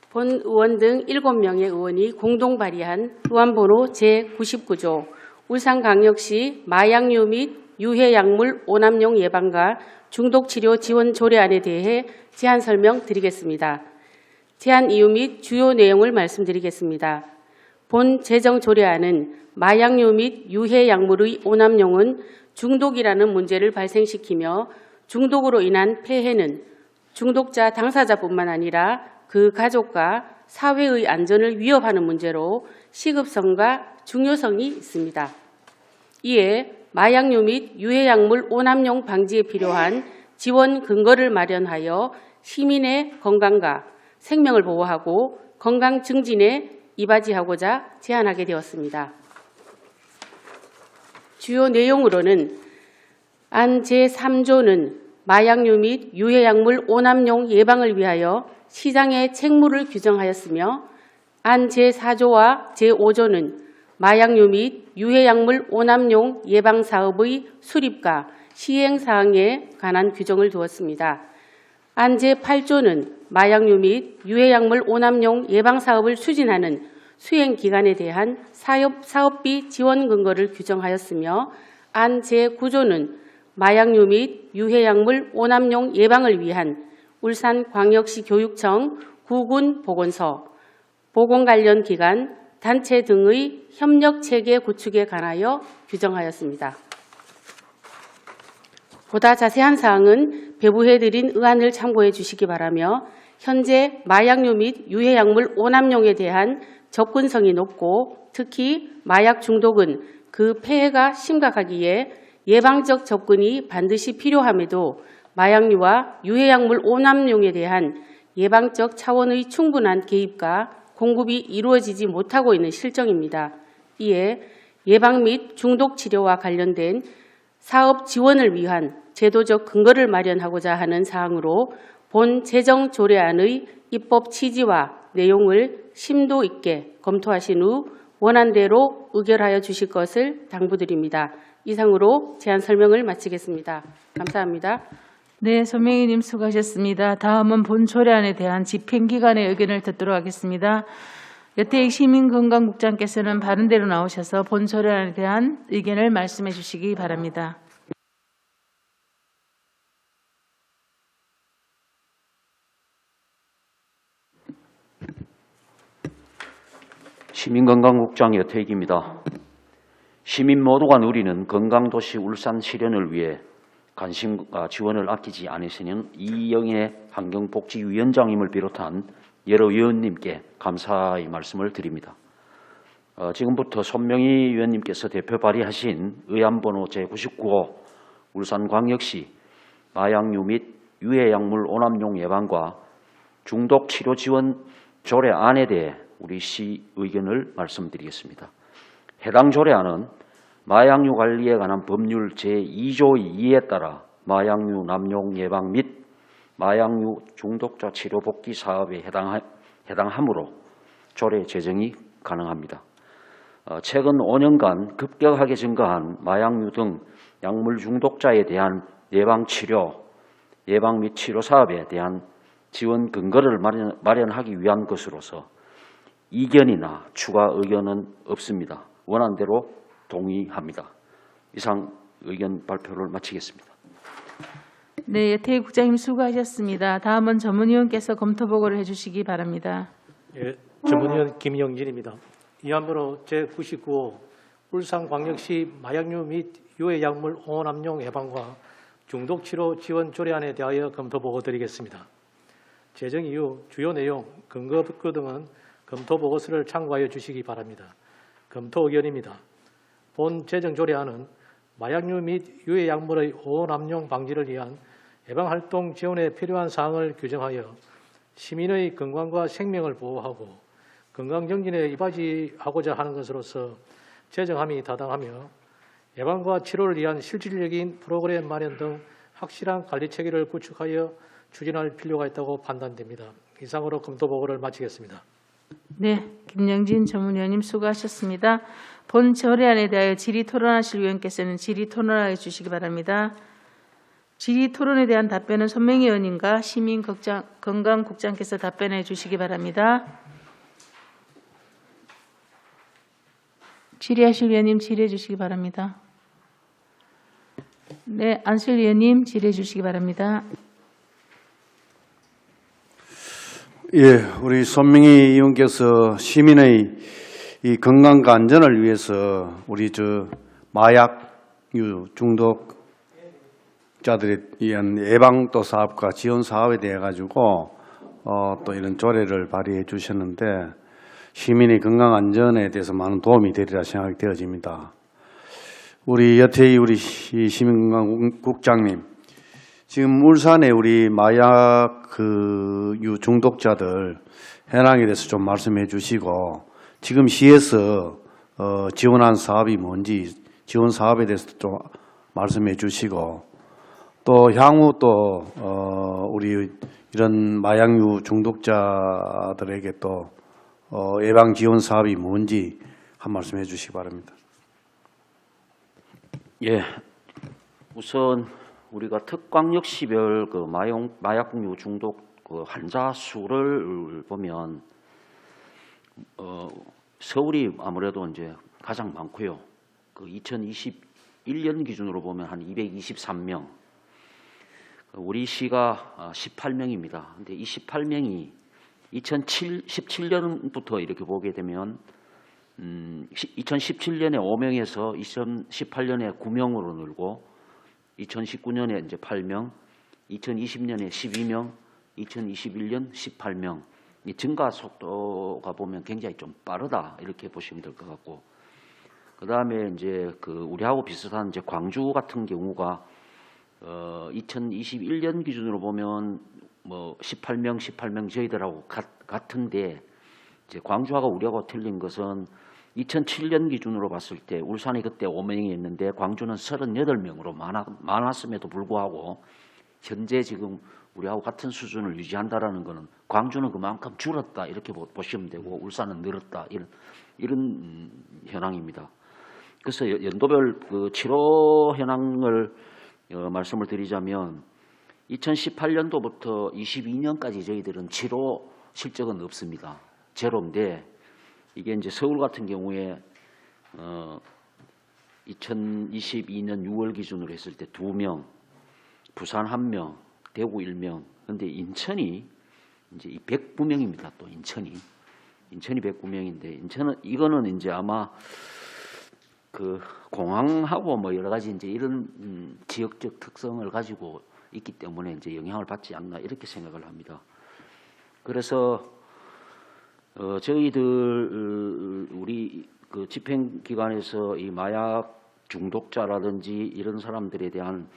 본 의원 등 7명의 의원이 공동 발의한 의안번호 제99조 울산광역시 마약류 및 유해약물 오남용 예방과 중독치료 지원 조례안에 대해 제안 설명드리겠습니다. 제안 이유 및 주요 내용을 말씀드리겠습니다. 본 제정조례안은 마약류 및 유해약물의 오남용은 중독이라는 문제를 발생시키며 중독으로 인한 폐해는 중독자 당사자뿐만 아니라 그 가족과 사회의 안전을 위협하는 문제로 시급성과 중요성이 있습니다. 이에 마약류 및 유해약물 오남용 방지에 필요한 지원 근거를 마련하여 시민의 건강과 생명을 보호하고 건강 증진에 이바지하고자 제안하게 되었습니다. 주요 내용으로는 안 제3조는 마약류 및 유해약물 오남용 예방을 위하여 시장의 책무를 규정하였으며 안 제4조와 제5조는 마약류 및 유해약물 오남용 예방사업의 수립과 시행사항에 관한 규정을 두었습니다. 안 제8조는 마약류 및 유해약물 오남용 예방사업을 추진하는 수행기관에 대한 사업비 지원 근거를 규정하였으며 안 제9조는 마약류 및 유해약물 오남용 예방을 위한 울산광역시 교육청 구군보건소, 보건 관련 기관, 단체 등의 협력체계 구축에 관하여 규정하였습니다. 보다 자세한 사항은 배부해드린 의안을 참고해 주시기 바라며 현재 마약류 및 유해약물 오남용에 대한 접근성이 높고 특히 마약 중독은 그 폐해가 심각하기에 예방적 접근이 반드시 필요함에도 마약류와 유해약물 오남용에 대한 예방적 차원의 충분한 개입과 공급이 이루어지지 못하고 있는 실정입니다. 이에 예방 및 중독 치료와 관련된 사업 지원을 위한 제도적 근거를 마련하고자 하는 사항으로 본 제정 조례안의 입법 취지와 내용을 심도 있게 검토하신 후 원안대로 의결하여 주실 것을 당부드립니다. 이상으로 제안 설명을 마치겠습니다. 감사합니다. 네, 손명희님 수고하셨습니다. 다음은 본 조례안에 대한 집행기관의 의견을 듣도록 하겠습니다. 여태익 시민건강국장께서는 바른대로 나오셔서 본 조례안에 대한 의견을 말씀해 주시기 바랍니다. 시민건강국장 여태익입니다. 시민 모두가 누리는 건강도시 울산 실현을 위해 관심과 지원을 아끼지 않으시는 이영애 환경복지위원장님을 비롯한 여러 위원님께 감사의 말씀을 드립니다. 지금부터 손명희 위원님께서 대표 발의하신 의안번호 제99호 울산광역시 마약류 및 유해약물 오남용 예방과 중독치료 지원 조례안에 대해 우리 시 의견을 말씀드리겠습니다. 해당 조례안은 마약류 관리에 관한 법률 제2조 2에 따라 마약류 남용 예방 및 마약류 중독자 치료 복귀 사업에 해당하므로 조례 제정이 가능합니다. 최근 5년간 급격하게 증가한 마약류 등 약물 중독자에 대한 예방 및 치료 사업에 대한 지원 근거를 마련하기 위한 것으로서 이견이나 추가 의견은 없습니다. 원안 대로 동의합니다. 이상 의견 발표를 마치겠습니다. 네, 여태희 국장님 수고하셨습니다. 다음은 전문위원께서 검토 보고를 해주시기 바랍니다. 예, 전문위원 김영진입니다. 이안번호 제99호 울산광역시 마약류 및 유해약물 오남용 예방과 중독치료 지원 조례안에 대하여 검토 보고 드리겠습니다. 제정 이후 주요 내용, 근거 등은 검토 보고서를 참고하여 주시기 바랍니다. 검토 의견입니다. 본 제정 조례안은 마약류 및 유해약물의 오남용 방지를 위한 예방활동 지원에 필요한 사항을 규정하여 시민의 건강과 생명을 보호하고 건강정진에 이바지하고자 하는 것으로서 제정함이 타당하며 예방과 치료를 위한 실질적인 프로그램 마련 등 확실한 관리체계를 구축하여 추진할 필요가 있다고 판단됩니다. 이상으로 검토 보고를 마치겠습니다. 네, 김영진 전문위원님 수고하셨습니다. 본 조례안에 대하여 질의 토론하실 위원께서는 질의 토론하여 주시기 바랍니다. 질의 토론에 대한 답변은 손명희 의원님과 시민건강국장께서 답변해 주시기 바랍니다. 질의하실 위원님 질의해 주시기 바랍니다. 네, 안슬 위원님 질의해 주시기 바랍니다. 예, 우리 손명희 의원께서 시민의 이 건강과 안전을 위해서 우리 마약류 중독자들에 의한 예방도 사업과 지원 사업에 대해 가지고 또 이런 조례를 발의해 주셨는데 시민의 건강 안전에 대해서 많은 도움이 되리라 생각이 되어집니다. 우리 여태희 우리 시민건강국장님, 지금 울산에 우리 마약 유 중독자들 현황에 대해서 좀 말씀해 주시고 지금 시에서 지원한 사업이 뭔지 지원 사업에 대해서 좀 말씀해 주시고 또 향후 또 우리 이런 마약류 중독자들에게 또 예방 지원 사업이 뭔지 한 말씀 해 주시기 바랍니다. 예, 우선 우리가 특광역시별 마약류 중독 환자 수를 보면 서울이 아무래도 이제 가장 많고요. 2021년 기준으로 보면 한 223명. 우리 시가 18명입니다. 근데 이 18명이 2017년부터 이렇게 보게 되면 2017년에 5명에서 2018년에 9명으로 늘고 2019년에 이제 8명, 2020년에 12명, 2021년 18명. 이 증가 속도가 보면 굉장히 좀 빠르다 이렇게 보시면 될 것 같고, 그 다음에 이제 우리하고 비슷한 이제 광주 같은 경우가 2021년 기준으로 보면 뭐 18명 저희들하고 같은데 이제 광주하고 우리하고 틀린 것은 2007년 기준으로 봤을 때 울산이 그때 5명이었는데 광주는 38명으로 많았음에도 불구하고 현재 지금 우리하고 같은 수준을 유지한다라는 것은 광주는 그만큼 줄었다 이렇게 보시면 되고 울산은 늘었다 이런 현황입니다. 그래서 연도별 치료 현황을 말씀을 드리자면 2018년도부터 22년까지 저희들은 치료 실적은 없습니다. 제로인데 이게 이제 서울 같은 경우에 2022년 6월 기준으로 했을 때 2명, 부산 1명, 대구 1명. 근데 인천이 이제 109명입니다. 또 인천이 109명인데 인천은 이거는 이제 아마 공항하고 뭐 여러 가지 이제 이런 지역적 특성을 가지고 있기 때문에 이제 영향을 받지 않나 이렇게 생각을 합니다. 그래서 저희들 우리 집행기관에서 이 마약 중독자라든지 이런 사람들에 대한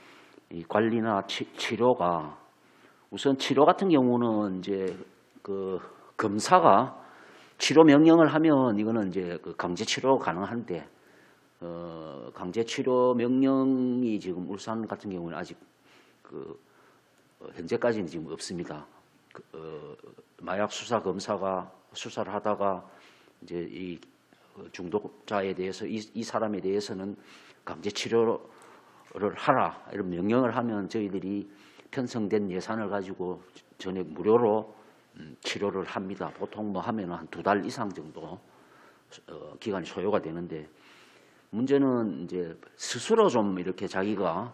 이 관리나 치료가 우선 치료 같은 경우는 이제 검사가 치료 명령을 하면 이거는 이제 강제 치료 가능한데 강제 치료 명령이 지금 울산 같은 경우는 아직 현재까지는 지금 없습니다. 마약 수사 검사가 수사를 하다가 이제 이 중독자에 대해서 이 사람에 대해서는 강제 치료를 하라 이런 명령을 하면 저희들이 편성된 예산을 가지고 전액 무료로 치료를 합니다. 보통 뭐 하면 한 2달 이상 정도 기간이 소요가 되는데 문제는 이제 스스로 좀 이렇게 자기가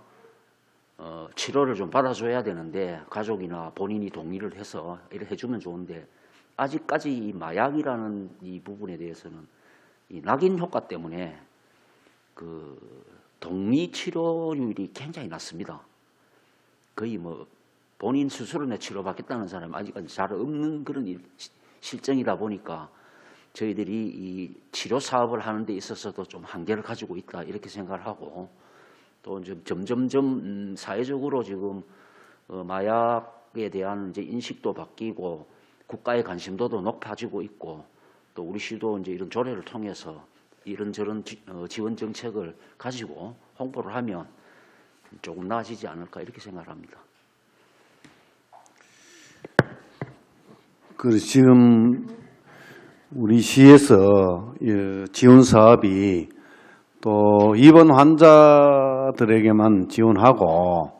치료를 좀 받아줘야 되는데 가족이나 본인이 동의를 해서 이렇게 해주면 좋은데 아직까지 이 마약이라는 이 부분에 대해서는 이 낙인 효과 때문에 그 동의 치료율이 굉장히 낮습니다. 거의 뭐 본인 스스로 내 치료받겠다는 사람이 아직까지 잘 없는 그런 실정이다 보니까 저희들이 이 치료 사업을 하는 데 있어서도 좀 한계를 가지고 있다 이렇게 생각을 하고 또 점점점 사회적으로 지금 마약에 대한 이제 인식도 바뀌고 국가의 관심도도 높아지고 있고 또 우리 시도 이제 이런 조례를 통해서 이런저런 지원 정책을 가지고 홍보를 하면 조금 나아지지 않을까 이렇게 생각합니다. 그 지금 우리 시에서 지원 사업이 또 입원 환자들에게만 지원하고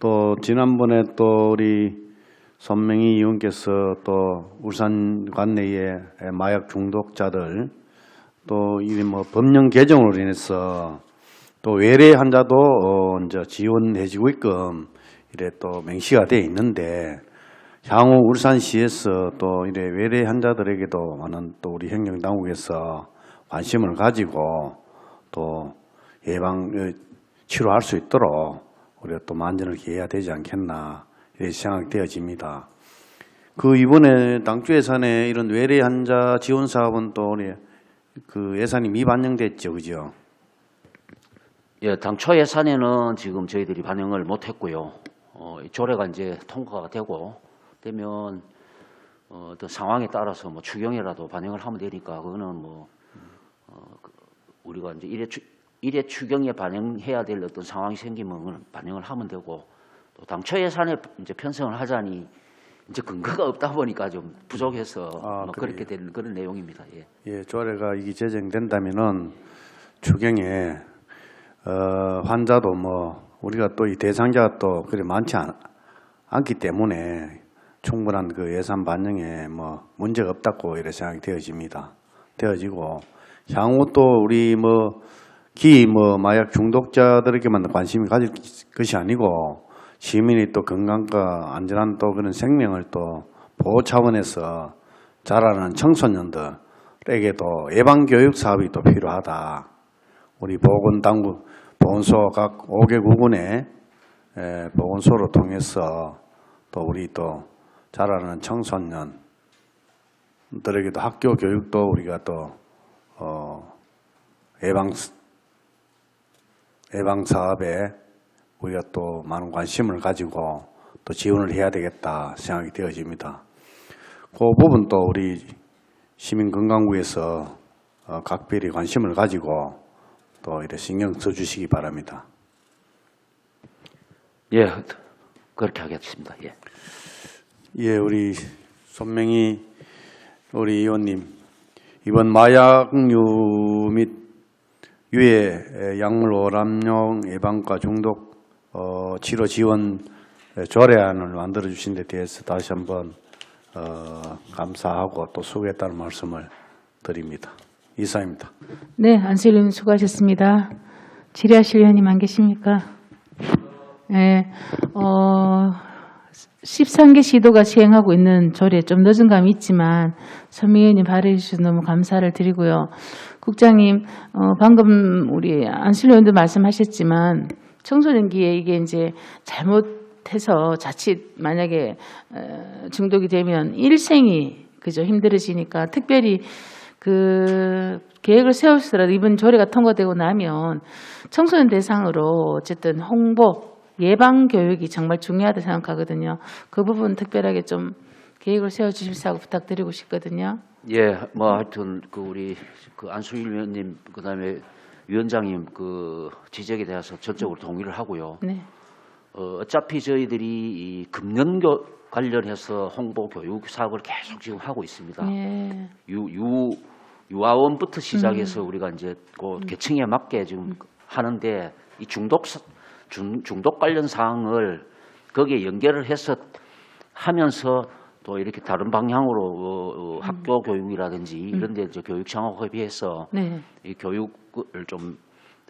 또 지난번에 또 우리 손명희 의원께서 또 울산 관내의 마약 중독자들 또 이 뭐 법령 개정으로 인해서 또 외래 환자도 이제 지원해지고 있끔 이래 또 명시가 돼 있는데 향후 울산시에서 또 이래 외래 환자들에게도 많은 또 우리 행정당국에서 관심을 가지고 또 예방 치료할 수 있도록 우리가 또 만전을 기해야 되지 않겠나 이렇게 생각되어집니다. 그 이번에 당초 예산에 이런 외래 환자 지원 사업은 또 우리 그 예산이 미반영됐죠, 그죠? 예, 당초 예산에는 지금 저희들이 반영을 못했고요. 이 조례가 이제 통과가 되면 어떤 상황에 따라서 뭐 추경이라도 반영을 하면 되니까 그거는 뭐 우리가 이제 일회 추경에 반영해야 될 어떤 상황이 생기면 반영을 하면 되고 또 당초 예산에 이제 편성을 하자니 이제 근거가 없다 보니까 좀 부족해서 뭐 그렇게 된 그런 내용입니다. 예. 예, 조례가 이게 제정된다면은 추경에 환자도 뭐 우리가 또 이 대상자가 또 그리 많지 않기 때문에 충분한 그 예산 반영에 뭐 문제가 없다고 이렇게 생각이 되어지고 향후 또 우리 뭐 마약 중독자들에게만 관심이 가질 것이 아니고 시민이 또 건강과 안전한 또 그런 생명을 또 보호 차원에서 자라는 청소년들에게도 예방교육 사업이 또 필요하다. 우리 보건당국, 보건소 각 5개 구군의 보건소를 통해서 또 우리 또 자라는 청소년들에게도 학교 교육도 우리가 또 예방 사업에 우리가 또 많은 관심을 가지고 또 지원을 해야 되겠다 생각이 되어집니다. 그 부분 또 우리 시민건강부에서 각별히 관심을 가지고 또 이렇게 신경 써주시기 바랍니다. 예, 그렇게 하겠습니다. 예. 예, 우리 손명희 우리 의원님 이번 마약류 및 유해 약물 오람용 예방과 중독 치료 지원 조례안을 만들어 주신 데 대해서 다시 한번 감사하고 또 수고했다는 말씀을 드립니다. 이상입니다. 네, 안수일 의원님 수고하셨습니다. 질의하실 의원님 안 계십니까? 네, 13개 시도가 시행하고 있는 조례 좀 늦은 감이 있지만 손명희 의원님 발의해 주셔서 너무 감사를 드리고요. 국장님, 방금 우리 안수일 의원도 말씀하셨지만 청소년기에 이게 이제 잘못해서 자칫 만약에 중독이 되면 일생이 그죠 힘들어지니까 특별히 그 계획을 세우시더라도 이번 조례가 통과되고 나면 청소년 대상으로 어쨌든 홍보 예방 교육이 정말 중요하다 생각하거든요. 그 부분 특별하게 좀 계획을 세워주십사고 부탁드리고 싶거든요. 예, 뭐 하여튼 그 우리 그 안수일 위원님 그다음에 위원장님 그 지적에 대해서 전적으로 동의를 하고요. 네. 어차피 저희들이 이 금년 관련해서 홍보 교육 사업을 계속 지금 하고 있습니다. 예. 유아원부터 시작해서 우리가 이제 그 계층에 맞게 지금 하는데 이 중독 관련 사항을 거기에 연결을 해서 하면서 또 이렇게 다른 방향으로 학교 교육이라든지 이런 데 이제 교육청하고 협의해서 네. 이 교육을 좀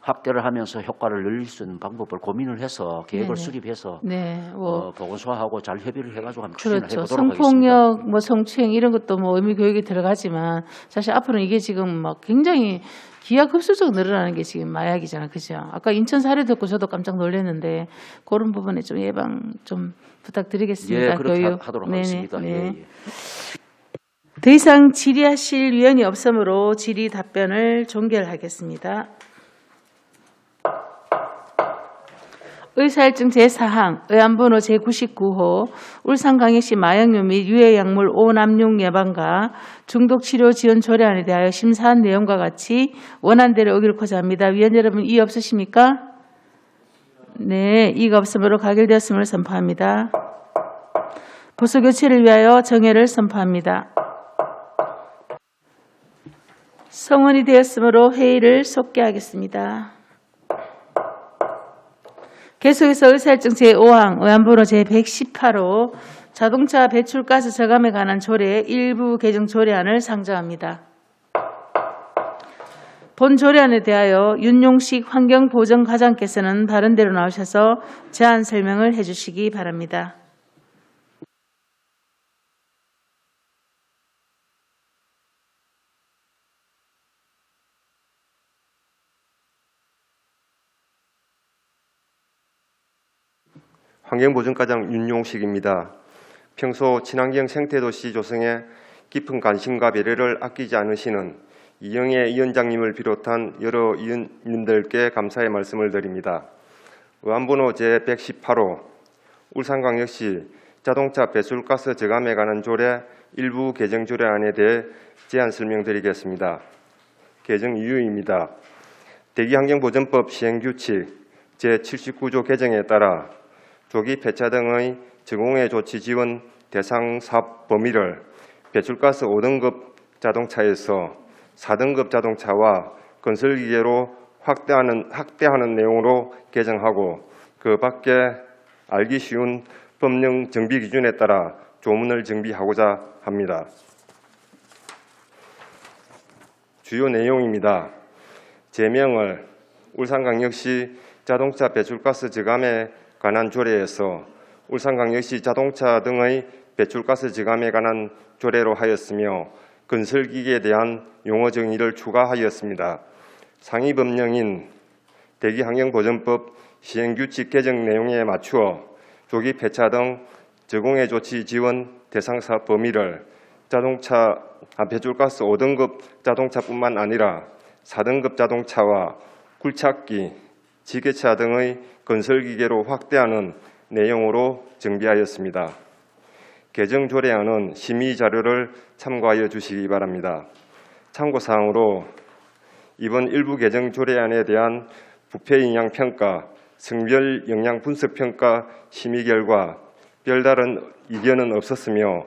확대를 하면서 효과를 늘릴 수 있는 방법을 고민을 해서 계획을 네네. 수립해서 네. 보건소하고 잘 협의를 해가지고 한번 추진을 그렇죠. 해보도록 하겠습니다. 성폭력, 뭐 성추행 이런 것도 뭐 의무 교육에 들어가지만 사실 앞으로는 이게 지금 막 굉장히 기하급수적으로 늘어나는 게 지금 마약이잖아요, 그죠? 아까 인천 사례 듣고 저도 깜짝 놀랐는데 그런 부분에 좀 예방 좀 부탁드리겠습니다. 예, 그렇게 교육. 하도록 네네, 하겠습니다. 네. 예, 예. 더 이상 질의하실 위원이 없으므로 질의 답변을 종결하겠습니다. 의사일증 제4항 의안번호 제99호 울산광역시 마약류 및 유해약물 오남용 예방과 중독치료 지원 조례안에 대하여 심사한 내용과 같이 원안대로 의결코자 합니다. 위원 여러분 이의 없으십니까? 네, 이의가 없으므로 가결되었음을 선포합니다. 보수 교체를 위하여 정회를 선포합니다. 성원이 되었으므로 회의를 속개하겠습니다. 계속해서 의사일증 제5항 의안번호 제118호 자동차 배출가스 저감에 관한 조례 일부 개정 조례안을 상정합니다. 본 조례안에 대하여 윤용식 환경보전과장께서는 바른대로 나오셔서 제안 설명을 해주시기 바랍니다. 환경보전과장 윤용식입니다. 평소 친환경 생태도시 조성에 깊은 관심과 배려를 아끼지 않으시는 이영애 위원장님을 비롯한 여러 위원님들께 감사의 말씀을 드립니다. 의안번호 제118호 울산광역시 자동차 배출가스 저감에 관한 조례 일부 개정 조례안에 대해 제안 설명드리겠습니다. 개정 이유입니다. 대기환경보전법 시행규칙 제79조 개정에 따라 조기 폐차 등의 저공해 조치 지원 대상 사업 범위를 배출가스 5등급 자동차에서 4등급 자동차와 건설기계로 확대하는 내용으로 개정하고 그 밖에 알기 쉬운 법령 정비 기준에 따라 조문을 정비하고자 합니다. 주요 내용입니다. 제명을 울산광역시 자동차 배출가스 저감에 관한 조례에서 울산광역시 자동차 등의 배출가스 저감에 관한 조례로 하였으며 건설기계에 대한 용어 정의를 추가하였습니다. 상위 법령인 대기환경보전법 시행규칙 개정 내용에 맞추어 조기 폐차 등 저공해 조치 지원 대상 사업 범위를 배출가스 5등급 자동차뿐만 아니라 4등급 자동차와 굴착기, 지게차 등의 건설기계로 확대하는 내용으로 정비하였습니다. 개정 조례안은 심의 자료를 참고하여 주시기 바랍니다. 참고사항으로 이번 일부 개정 조례안에 대한 부패영향평가, 성별 영향분석평가 심의 결과 별다른 이견은 없었으며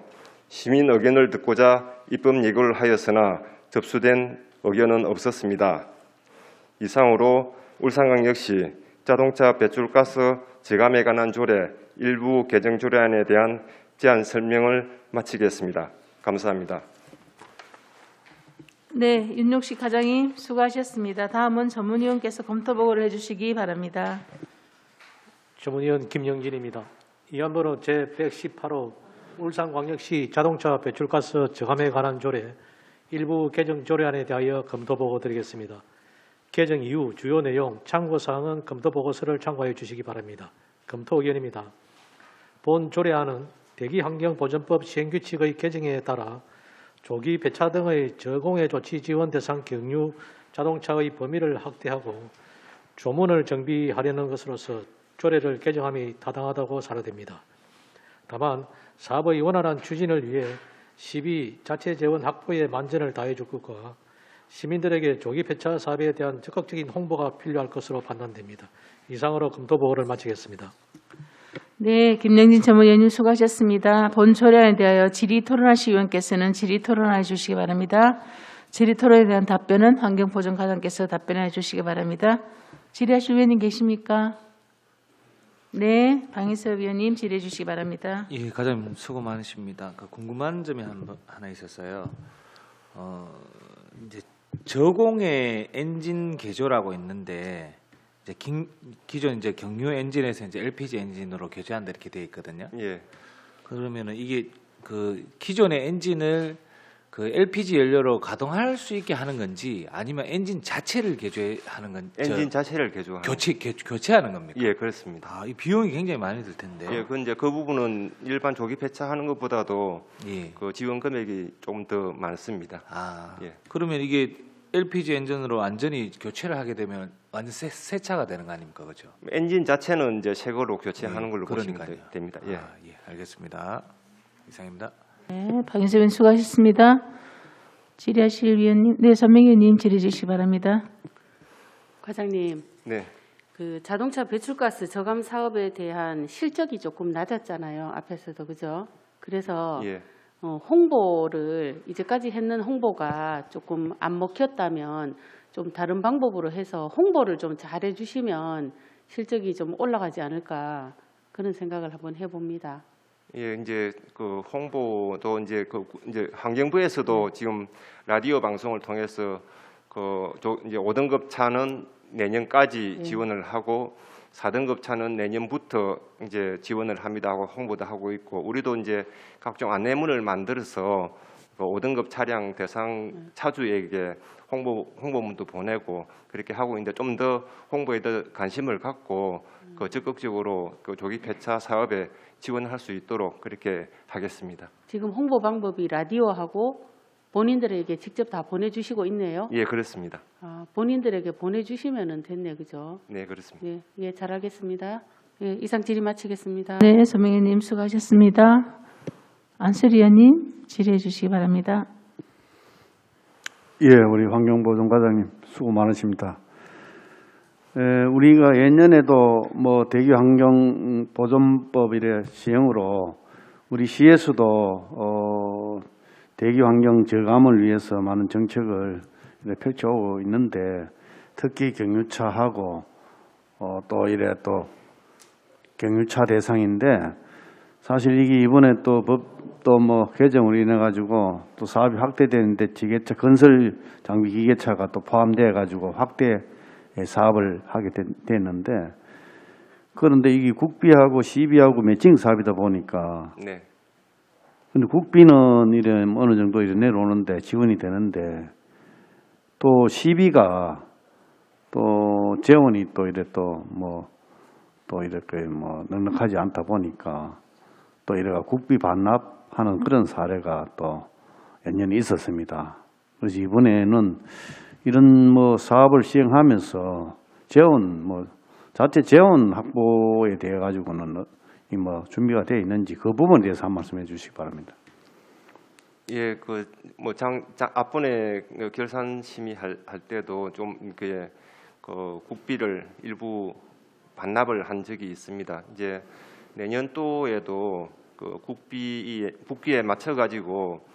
시민 의견을 듣고자 입법 예고를 하였으나 접수된 의견은 없었습니다. 이상으로 울산광역시 자동차 배출가스 저감에 관한 조례 일부 개정 조례안에 대한 제안 설명을 마치겠습니다. 감사합니다. 네, 윤용식 과장님 수고하셨습니다. 다음은 전문위원께서 검토보고를 해주시기 바랍니다. 전문위원 김영진입니다. 의안번호 제118호 울산광역시 자동차 배출가스 저감에 관한 조례 일부 개정 조례안에 대하여 검토보고 드리겠습니다. 개정 이후 주요 내용, 참고사항은 검토보고서를 참고해 주시기 바랍니다. 검토 의견입니다. 본 조례안은 대기환경보전법 시행규칙의 개정에 따라 조기 폐차 등의 저공해 조치 지원 대상 경유 자동차의 범위를 확대하고 조문을 정비하려는 것으로서 조례를 개정함이 타당하다고 사료됩니다. 다만 사업의 원활한 추진을 위해 시비 자체 재원 확보에 만전을 다해 줄 것과 시민들에게 조기 폐차 사업에 대한 적극적인 홍보가 필요할 것으로 판단됩니다. 이상으로 검토 보고를 마치겠습니다. 네, 김영진 전문위원님 수고하셨습니다. 본 조례안에 대하여 질의토론하실 의원께서는 질의토론해 주시기 바랍니다. 질의토론에 대한 답변은 환경보전과장께서 답변해 주시기 바랍니다. 질의하실 의원님 계십니까? 네, 방희섭 의원님 질의해 주시기 바랍니다. 예, 과장님 수고 많으십니다. 궁금한 점이 하나 있었어요. 이제 저공해 엔진 개조라고 있는데 이제 기존 이제 경유 엔진에서 이제 LPG 엔진으로 교체한다 이렇게 되어 있거든요. 예. 그러면은 이게 그 기존의 엔진을 그 LPG 연료로 가동할 수 있게 하는 건지 아니면 엔진 자체를 개조하는 건지 엔진 자체를 개조하는. 교체하는 겁니까? 예, 그렇습니다. 아, 이 비용이 굉장히 많이 들 텐데. 예, 그 부분은 일반 조기 폐차하는 것보다도 예. 그 지원 금액이 조금 더 많습니다. 아, 예. 그러면 이게 LPG 엔진으로 완전히 교체를 하게 되면 완전 새 차가 되는 거 아닙니까, 그렇죠? 엔진 자체는 이제 새 거로 교체하는 걸로 보시면 그러니까요. 됩니다. 예. 아, 예, 알겠습니다. 이상입니다. 네, 방희섭 의원 수고하셨습니다. 질의하실 위원님, 네, 선명 의원님 질의해 주시기 바랍니다. 과장님, 네. 그 자동차 배출가스 저감 사업에 대한 실적이 조금 낮았잖아요. 앞에서도 그죠? 그래서 예. 홍보를 이제까지 했는 홍보가 조금 안 먹혔다면 좀 다른 방법으로 해서 홍보를 좀 잘해 주시면 실적이 좀 올라가지 않을까 그런 생각을 한번 해봅니다. 예, 이제 그 홍보도 이제 이제 환경부에서도 지금 라디오 방송을 통해서 이제 5등급 차는 내년까지 지원을 하고 4등급 차는 내년부터 이제 지원을 합니다 하고 홍보도 하고 있고 우리도 이제 각종 안내문을 만들어서 5등급 차량 대상 차주에게 홍보문도 보내고 그렇게 하고 있는데 좀 더 홍보에 더 관심을 갖고 적극적으로 조기 폐차 사업에 지원할 수 있도록 그렇게 하겠습니다. 지금 홍보 방법이 라디오하고 본인들에게 직접 다 보내주시고 있네요. 예, 그렇습니다. 아, 본인들에게 보내주시면은 됐네, 그죠? 네, 그렇습니다. 예, 예, 잘하겠습니다. 예, 이상 질의 마치겠습니다. 네, 선명 의원님 수고하셨습니다. 안슬 의원님 질의해 주시기 바랍니다. 예, 우리 환경보전과장님 수고 많으십니다. 우리가 예년에도 뭐 대기환경보존법 이래 시행으로 우리 시에서도 대기환경 저감을 위해서 많은 정책을 펼쳐오고 있는데 특히 경유차하고 또 이래 또 경유차 대상인데 사실 이게 이번에 또 법도 뭐 개정으로 인해 가지고 또 사업이 확대되는데 지게차 건설 장비 기계차가 또 포함돼 가지고 확대 사업을 하게 됐는데 그런데 이게 국비하고 시비하고 매칭 사업이다 보니까 네. 근데 국비는 이래 어느 정도 이래 내려오는데 지원이 되는데 또 시비가 또 재원이 또 이래 또 이렇게 뭐 넉넉하지 않다 보니까 또 이래가 국비 반납하는 그런 사례가 또 연년에 있었습니다. 그래서 이번에는 이런 뭐 사업을 시행하면서 재원 자체 재원 확보에 대해 가지고는 뭐 준비가 되어 있는지 그 부분에 대해서 한 말씀해 주시기 바랍니다. 예, 앞번에 결산 심의할 때도 좀 국비를 일부 반납을 한 적이 있습니다. 이제 내년도에도 국비에 맞춰 가지고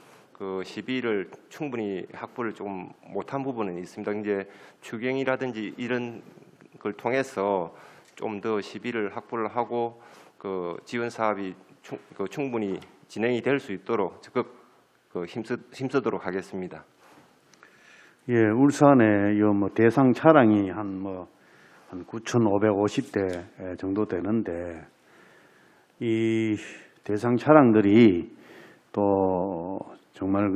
시비를 충분히 확보를 좀 못한 부분은 있습니다. 이제 추경이라든지 이런 걸 통해서 좀 더 시비를 확보를 하고 지원 사업이 충분히 진행이 될 수 있도록 적극 힘쓰도록 하겠습니다. 예, 울산에 뭐 대상 차량이 한 9,550대 정도 되는데 이 대상 차량들이 또 정말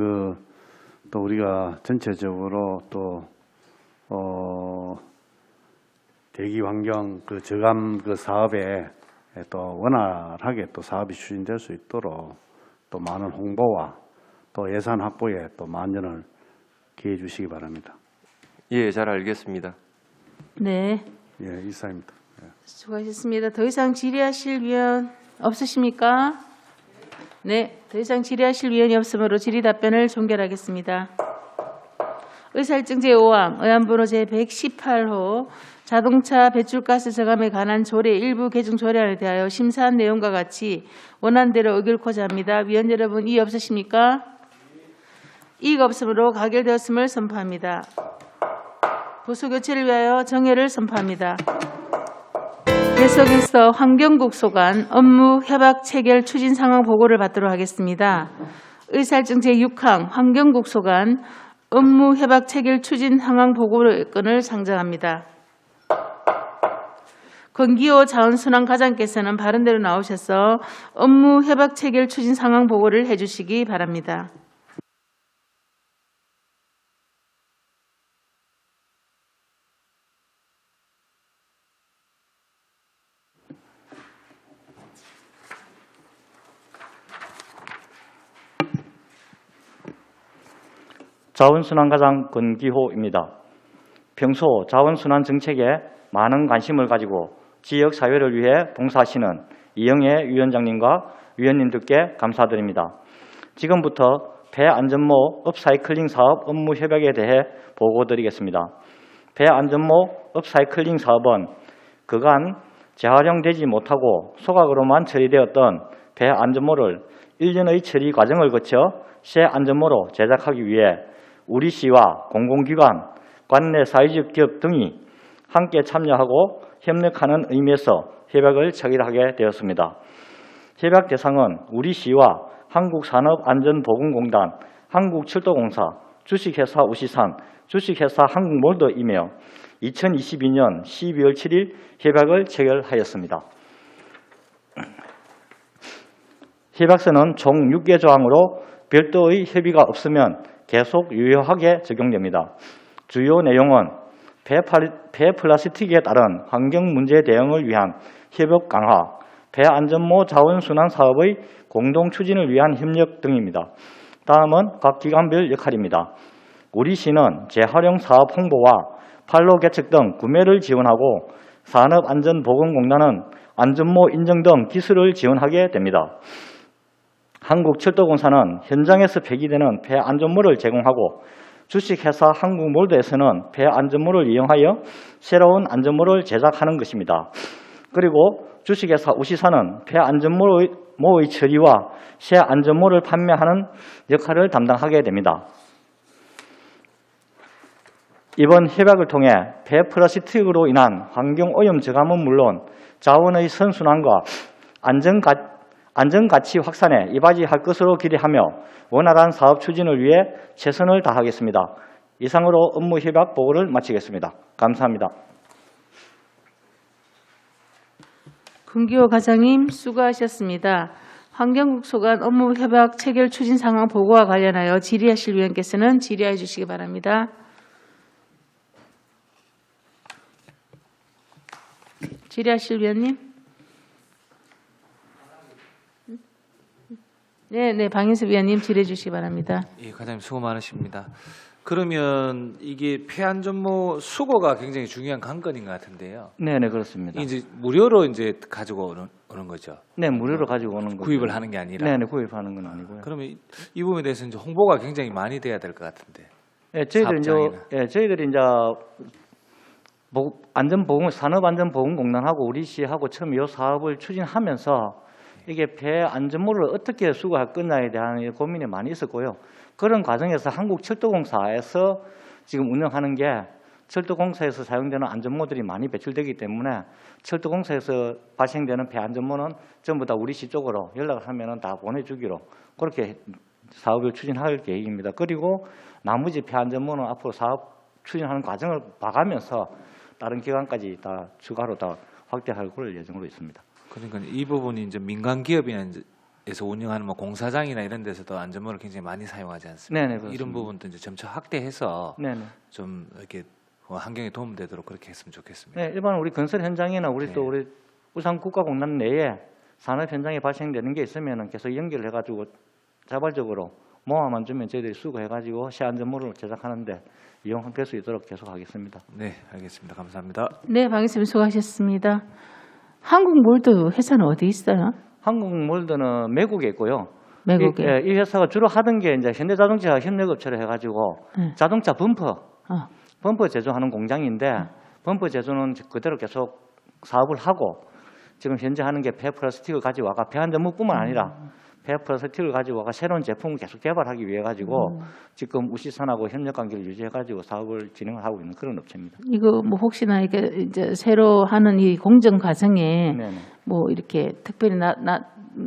또 우리가 전체적으로 또 대기 환경 저감 사업에 또 원활하게 또 사업이 추진될 수 있도록 또 많은 홍보와 또 예산 확보에 또 만전을 기해 주시기 바랍니다. 예, 잘 알겠습니다. 네, 예, 이사입니다. 수고하셨습니다. 더 이상 질의하실 위원 없으십니까? 네, 더 이상 질의하실 위원이 없으므로 질의 답변을 종결하겠습니다. 의사일증 제5항 의안번호 제118호 자동차 배출가스 저감에 관한 조례 일부 개정 조례안에 대하여 심사한 내용과 같이 원안대로 의결코자 합니다. 위원 여러분, 이의 없으십니까? 이의가 없으므로 가결되었음을 선포합니다. 부서 교체를 위하여 정회를 선포합니다. 계속해서 환경국 소관 업무 협약 체결 추진 상황 보고를 받도록 하겠습니다. 의사일증 제6항 환경국 소관 업무 협약 체결 추진 상황 보고건을 상정합니다. 권기호 자원순환 과장께서는 바른대로 나오셔서 업무 협약 체결 추진 상황 보고를 해주시기 바랍니다. 자원순환과장 권기호입니다. 평소 자원순환 정책에 많은 관심을 가지고 지역사회를 위해 봉사하시는 이영애 위원장님과 위원님들께 감사드립니다. 지금부터 폐안전모 업사이클링 사업 업무 협약에 대해 보고드리겠습니다. 폐안전모 업사이클링 사업은 그간 재활용되지 못하고 소각으로만 처리되었던 폐안전모를 1년의 처리 과정을 거쳐 새 안전모로 제작하기 위해 우리 시와 공공기관, 관내 사회적 기업 등이 함께 참여하고 협력하는 의미에서 협약을 체결하게 되었습니다. 협약 대상은 우리 시와 한국산업안전보건공단, 한국철도공사, 주식회사 우시산, 주식회사 한국몰드이며 2022년 12월 7일 협약을 체결하였습니다. 협약서는 총 6개 조항으로 별도의 협의가 없으면 계속 유효하게 적용됩니다. 주요 내용은 폐플라스틱에 따른 환경 문제 대응을 위한 협력 강화, 폐안전모 자원순환 사업의 공동 추진을 위한 협력 등입니다. 다음은 각 기관별 역할입니다. 우리 시는 재활용 사업 홍보와 판로 개척 등 구매를 지원하고 산업안전보건공단은 안전모 인증 등 기술을 지원하게 됩니다. 한국철도공사는 현장에서 폐기되는 폐안전모를 제공하고 주식회사 한국몰드에서는 폐안전모를 이용하여 새로운 안전모를 제작하는 것입니다. 그리고 주식회사 우시사는 폐안전모의 처리와 새 안전모를 판매하는 역할을 담당하게 됩니다. 이번 협약을 통해 폐플라스틱으로 인한 환경오염 저감은 물론 자원의 선순환과 안전가치 확산에 이바지할 것으로 기대하며 원활한 사업 추진을 위해 최선을 다하겠습니다. 이상으로 업무 협약 보고를 마치겠습니다. 감사합니다. 권기호 과장님 수고하셨습니다. 환경국 소관 업무 협약 체결 추진 상황 보고와 관련하여 질의하실 위원께서는 질의해 주시기 바랍니다. 질의하실 위원님. 네, 방인섭 위원님 질의해 주시기 바랍니다. 예, 과장님 수고 많으십니다. 그러면 이게 폐안전모 수거가 굉장히 중요한 관건인 것 같은데요. 네, 그렇습니다. 이제 무료로 이제 가지고 오는 거죠. 네, 무료로 가지고 오는 거죠. 구입을 하는 게 아니라. 네, 구입하는 건 아니고요. 그러면 이 부분에 대해서 이제 홍보가 굉장히 많이 돼야 될 것 같은데. 네, 저희들이 이제 산업안전보건공단하고 우리 시하고 처음 이 사업을 추진하면서 이게 폐안전모를 어떻게 수거할 거냐에 대한 고민이 많이 있었고요. 그런 과정에서 한국철도공사에서 지금 운영하는 게 철도공사에서 사용되는 안전모들이 많이 배출되기 때문에 철도공사에서 발생되는 폐안전모는 전부 다 우리 시 쪽으로 연락을 하면은 다 보내주기로 그렇게 사업을 추진할 계획입니다. 그리고 나머지 폐안전모는 앞으로 사업 추진하는 과정을 봐가면서 다른 기관까지 다 추가로 다 확대할 걸 예정으로 있습니다. 그러니까 이 부분이 이제 민간 기업에서 운영하는 뭐 공사장이나 이런 데서도 안전모를 굉장히 많이 사용하지 않습니까? 네네, 그렇습니다. 이런 부분도 이제 점차 확대해서 네네. 좀 이렇게 환경에 도움되도록 그렇게 했으면 좋겠습니다. 네, 일반 우리 건설 현장이나 우리 또 우리 우산 국가공단 내에 산업 현장에 발생되는 게 있으면은 계속 연결해가지고 자발적으로 모아만 주면 저희들이 수거해가지고 새 안전모를 제작하는데 이용할 수 있도록 계속하겠습니다. 네, 알겠습니다. 감사합니다. 네, 방인섭 수고하셨습니다. 한국몰드 회사는 어디 있어요? 한국몰드는 매국에 있고요. 매국에. 이 회사가 주로 하던 게 이제 현대자동차 협력업체를 해가지고 자동차 범퍼 제조하는 공장인데 범퍼 제조는 그대로 계속 사업을 하고 지금 현재 하는 게 폐 플라스틱을 가지고 와가 폐안전무뿐만 아니라 폐 플라스틱을 가지고 와가 새로운 제품을 계속 개발하기 위해 가지고 지금 우시산하고 협력 관계를 유지해 가지고 사업을 진행을 하고 있는 그런 업체입니다. 이거 뭐 혹시나 이게 이제 새로 하는 이 공정 과정에 네네. 뭐 이렇게 특별히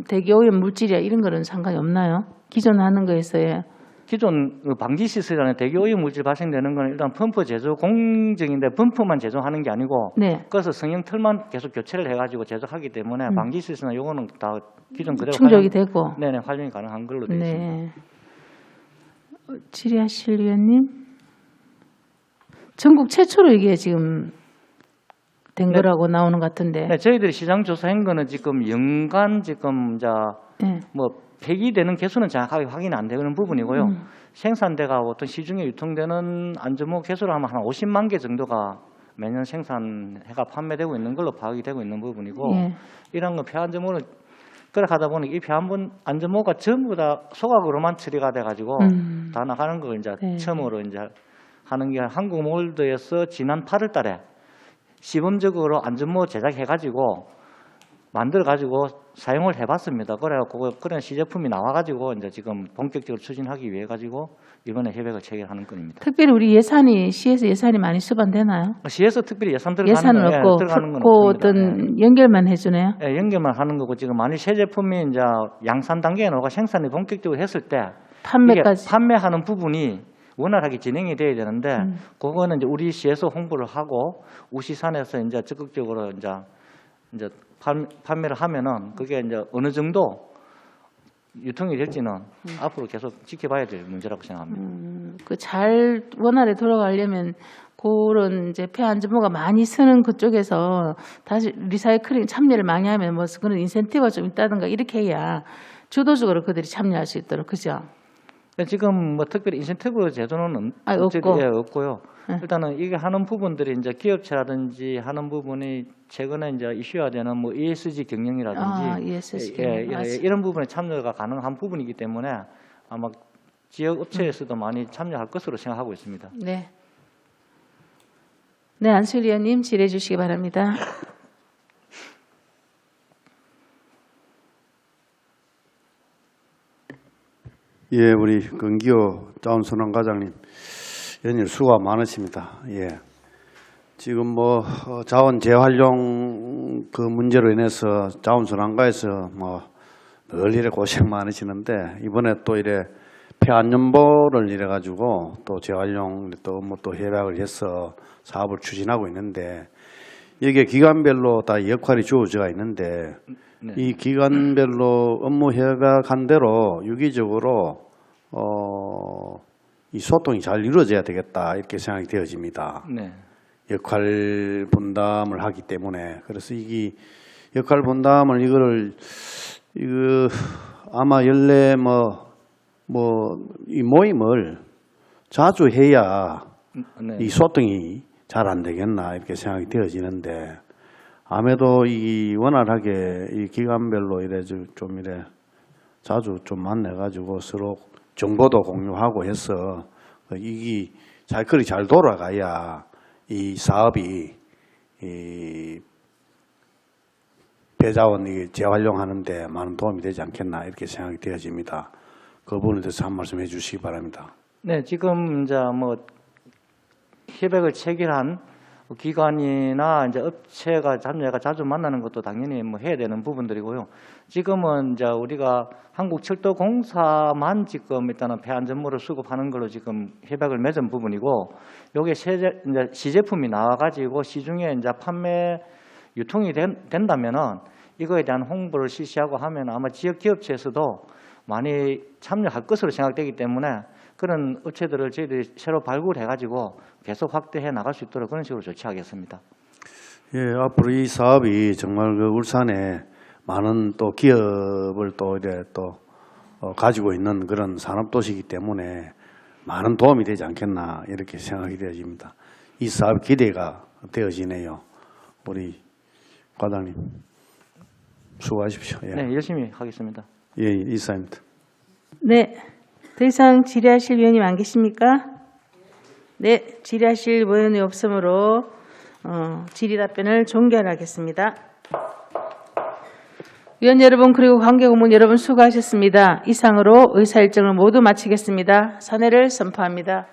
대기 오염 물질이야 이런 거는 상관이 없나요? 기존 하는 거에서의 기존 방지 시설이라는 대기 오염 물질 발생되는 건 일단 펌프 제조 공정인데 펌프만 제조하는 게 아니고 네. 그래서 성형 틀만 계속 교체를 해가지고 제작하기 때문에 방지 시설이나 요거는 다 기존 그대로 충족이 되고. 네네 활용이 가능한 걸로 되어 있습니다. 네. 질의하실 위원님. 전국 최초로 이게 지금 된 거라고 나오는 것 같은데. 네, 저희들이 시장 조사한 거는 지금 연간 지금 네. 뭐 폐기되는 개수는 정확하게 확인이 안 되는 부분이고요. 생산대가 어떤 시중에 유통되는 안전모 개수로 하면 한 50만 개 정도가 매년 생산해가 판매되고 있는 걸로 파악이 되고 있는 부분이고 예. 이런 거 폐안전모는 그래 하다 보니 이 폐안전모가 전부 다 소각으로만 처리가 돼가지고 다 나가는 걸 이제 네. 처음으로 이제 하는 게 한국몰드에서 지난 8월달에 시범적으로 안전모 제작해가지고 만들어가지고 사용을 해봤습니다. 그래갖고 그런 시제품이 나와가지고 이제 지금 본격적으로 추진하기 위해 가지고 이번에 협약을 체결하는 건입니다. 특별히 우리 시에서 예산이 많이 수반되나요? 시에서 특별히 예산 들어가는 예산은 건, 없고 들어가는 건 그 없습니다. 어떤 연결만 해주네요. 예, 연결만 하는 거고 지금 만일 새 제품이 이제 양산 단계에 나가 생산이 본격적으로 했을 때 판매까지. 이게 판매하는 부분이 원활하게 진행이 돼야 되는데 그거는 이제 우리 시에서 홍보를 하고 우시산에서 이제 적극적으로 이제 판매를 하면은 그게 이제 어느 정도 유통이 될지는 앞으로 계속 지켜봐야 될 문제라고 생각합니다. 그 잘 원활히 돌아가려면 그런 이제 폐안전모가 많이 쓰는 그쪽에서 다시 리사이클링 참여를 많이 하면 뭐 그런 인센티브가 좀 있다든가 이렇게 해야 주도적으로 그들이 참여할 수 있도록 그죠? 지금 뭐 특별히 인센티브 제도는 없고. 예, 없고요. 일단은 이게 하는 부분들이 이제 기업체라든지 하는 부분이 최근에 이제 이슈화되는 뭐 ESG 경영이라든지 ESG 경영. 맞습니다. 이런 부분에 참여가 가능한 부분이기 때문에 아마 지역 업체에서도 많이 참여할 것으로 생각하고 있습니다. 네. 네, 안수일 의원님 질의해 주시기 바랍니다. 예, 우리 근기호 자원순환 과장님 연일 수고가 많으십니다. 예. 지금 뭐 자원 재활용 그 문제로 인해서 자원순환과에서 뭐 늘 이래 고생 많으시는데 이번에 또 이래 폐안전보를 이래 가지고 또 재활용 또 뭐 또 협약을 해서 사업을 추진하고 있는데 이게 기관별로 다 역할이 주어져 있는데 이 기관별로 업무 협약한 대로 유기적으로 이 소통이 잘 이루어져야 되겠다 이렇게 생각이 되어집니다. 네. 역할 분담을 하기 때문에 그래서 이 역할 분담을 이거 아마 연례 이 모임을 자주 해야 네. 이 소통이 잘 안 되겠나 이렇게 생각이 되어지는데 아무래도 이 원활하게 이 기관별로 이래 좀 이래 자주 좀 만나 가지고 서로 정보도 공유하고 해서 이게 사이클이 잘 돌아가야 이 사업이 이 배자원 재활용하는데 많은 도움이 되지 않겠나 이렇게 생각이 되어집니다. 그 부분에 대해서 한 말씀 해주시기 바랍니다. 네, 지금 이제 뭐 협약을 체결한 기관이나 이제 업체가 참여가 자주 만나는 것도 당연히 뭐 해야 되는 부분들이고요. 지금은 이제 우리가 한국철도공사만 지금 일단은 폐안전모를 수급하는 걸로 지금 협약을 맺은 부분이고, 요게 이제 시제품이 나와가지고 시중에 이제 판매 유통이 된다면은 이거에 대한 홍보를 실시하고 하면 아마 지역 기업체에서도 많이 참여할 것으로 생각되기 때문에 그런 업체들을 저희들이 새로 발굴해가지고 계속 확대해 나갈 수 있도록 그런 식으로 조치하겠습니다. 예, 앞으로 이 사업이 정말 그 울산에 많은 또 기업을 또 이래 또 가지고 있는 그런 산업도시이기 때문에 많은 도움이 되지 않겠나 이렇게 생각이 되어집니다. 이 사업 기대가 되어지네요. 우리 과장님 수고하십시오. 예. 네, 열심히 하겠습니다. 예, 이사입니다. 네. 더 이상 질의하실 위원님 안 계십니까? 네. 질의하실 위원이 없으므로 질의 답변을 종결하겠습니다. 위원 여러분 그리고 관계고문 여러분 수고하셨습니다. 이상으로 의사일정을 모두 마치겠습니다. 사내를 선포합니다.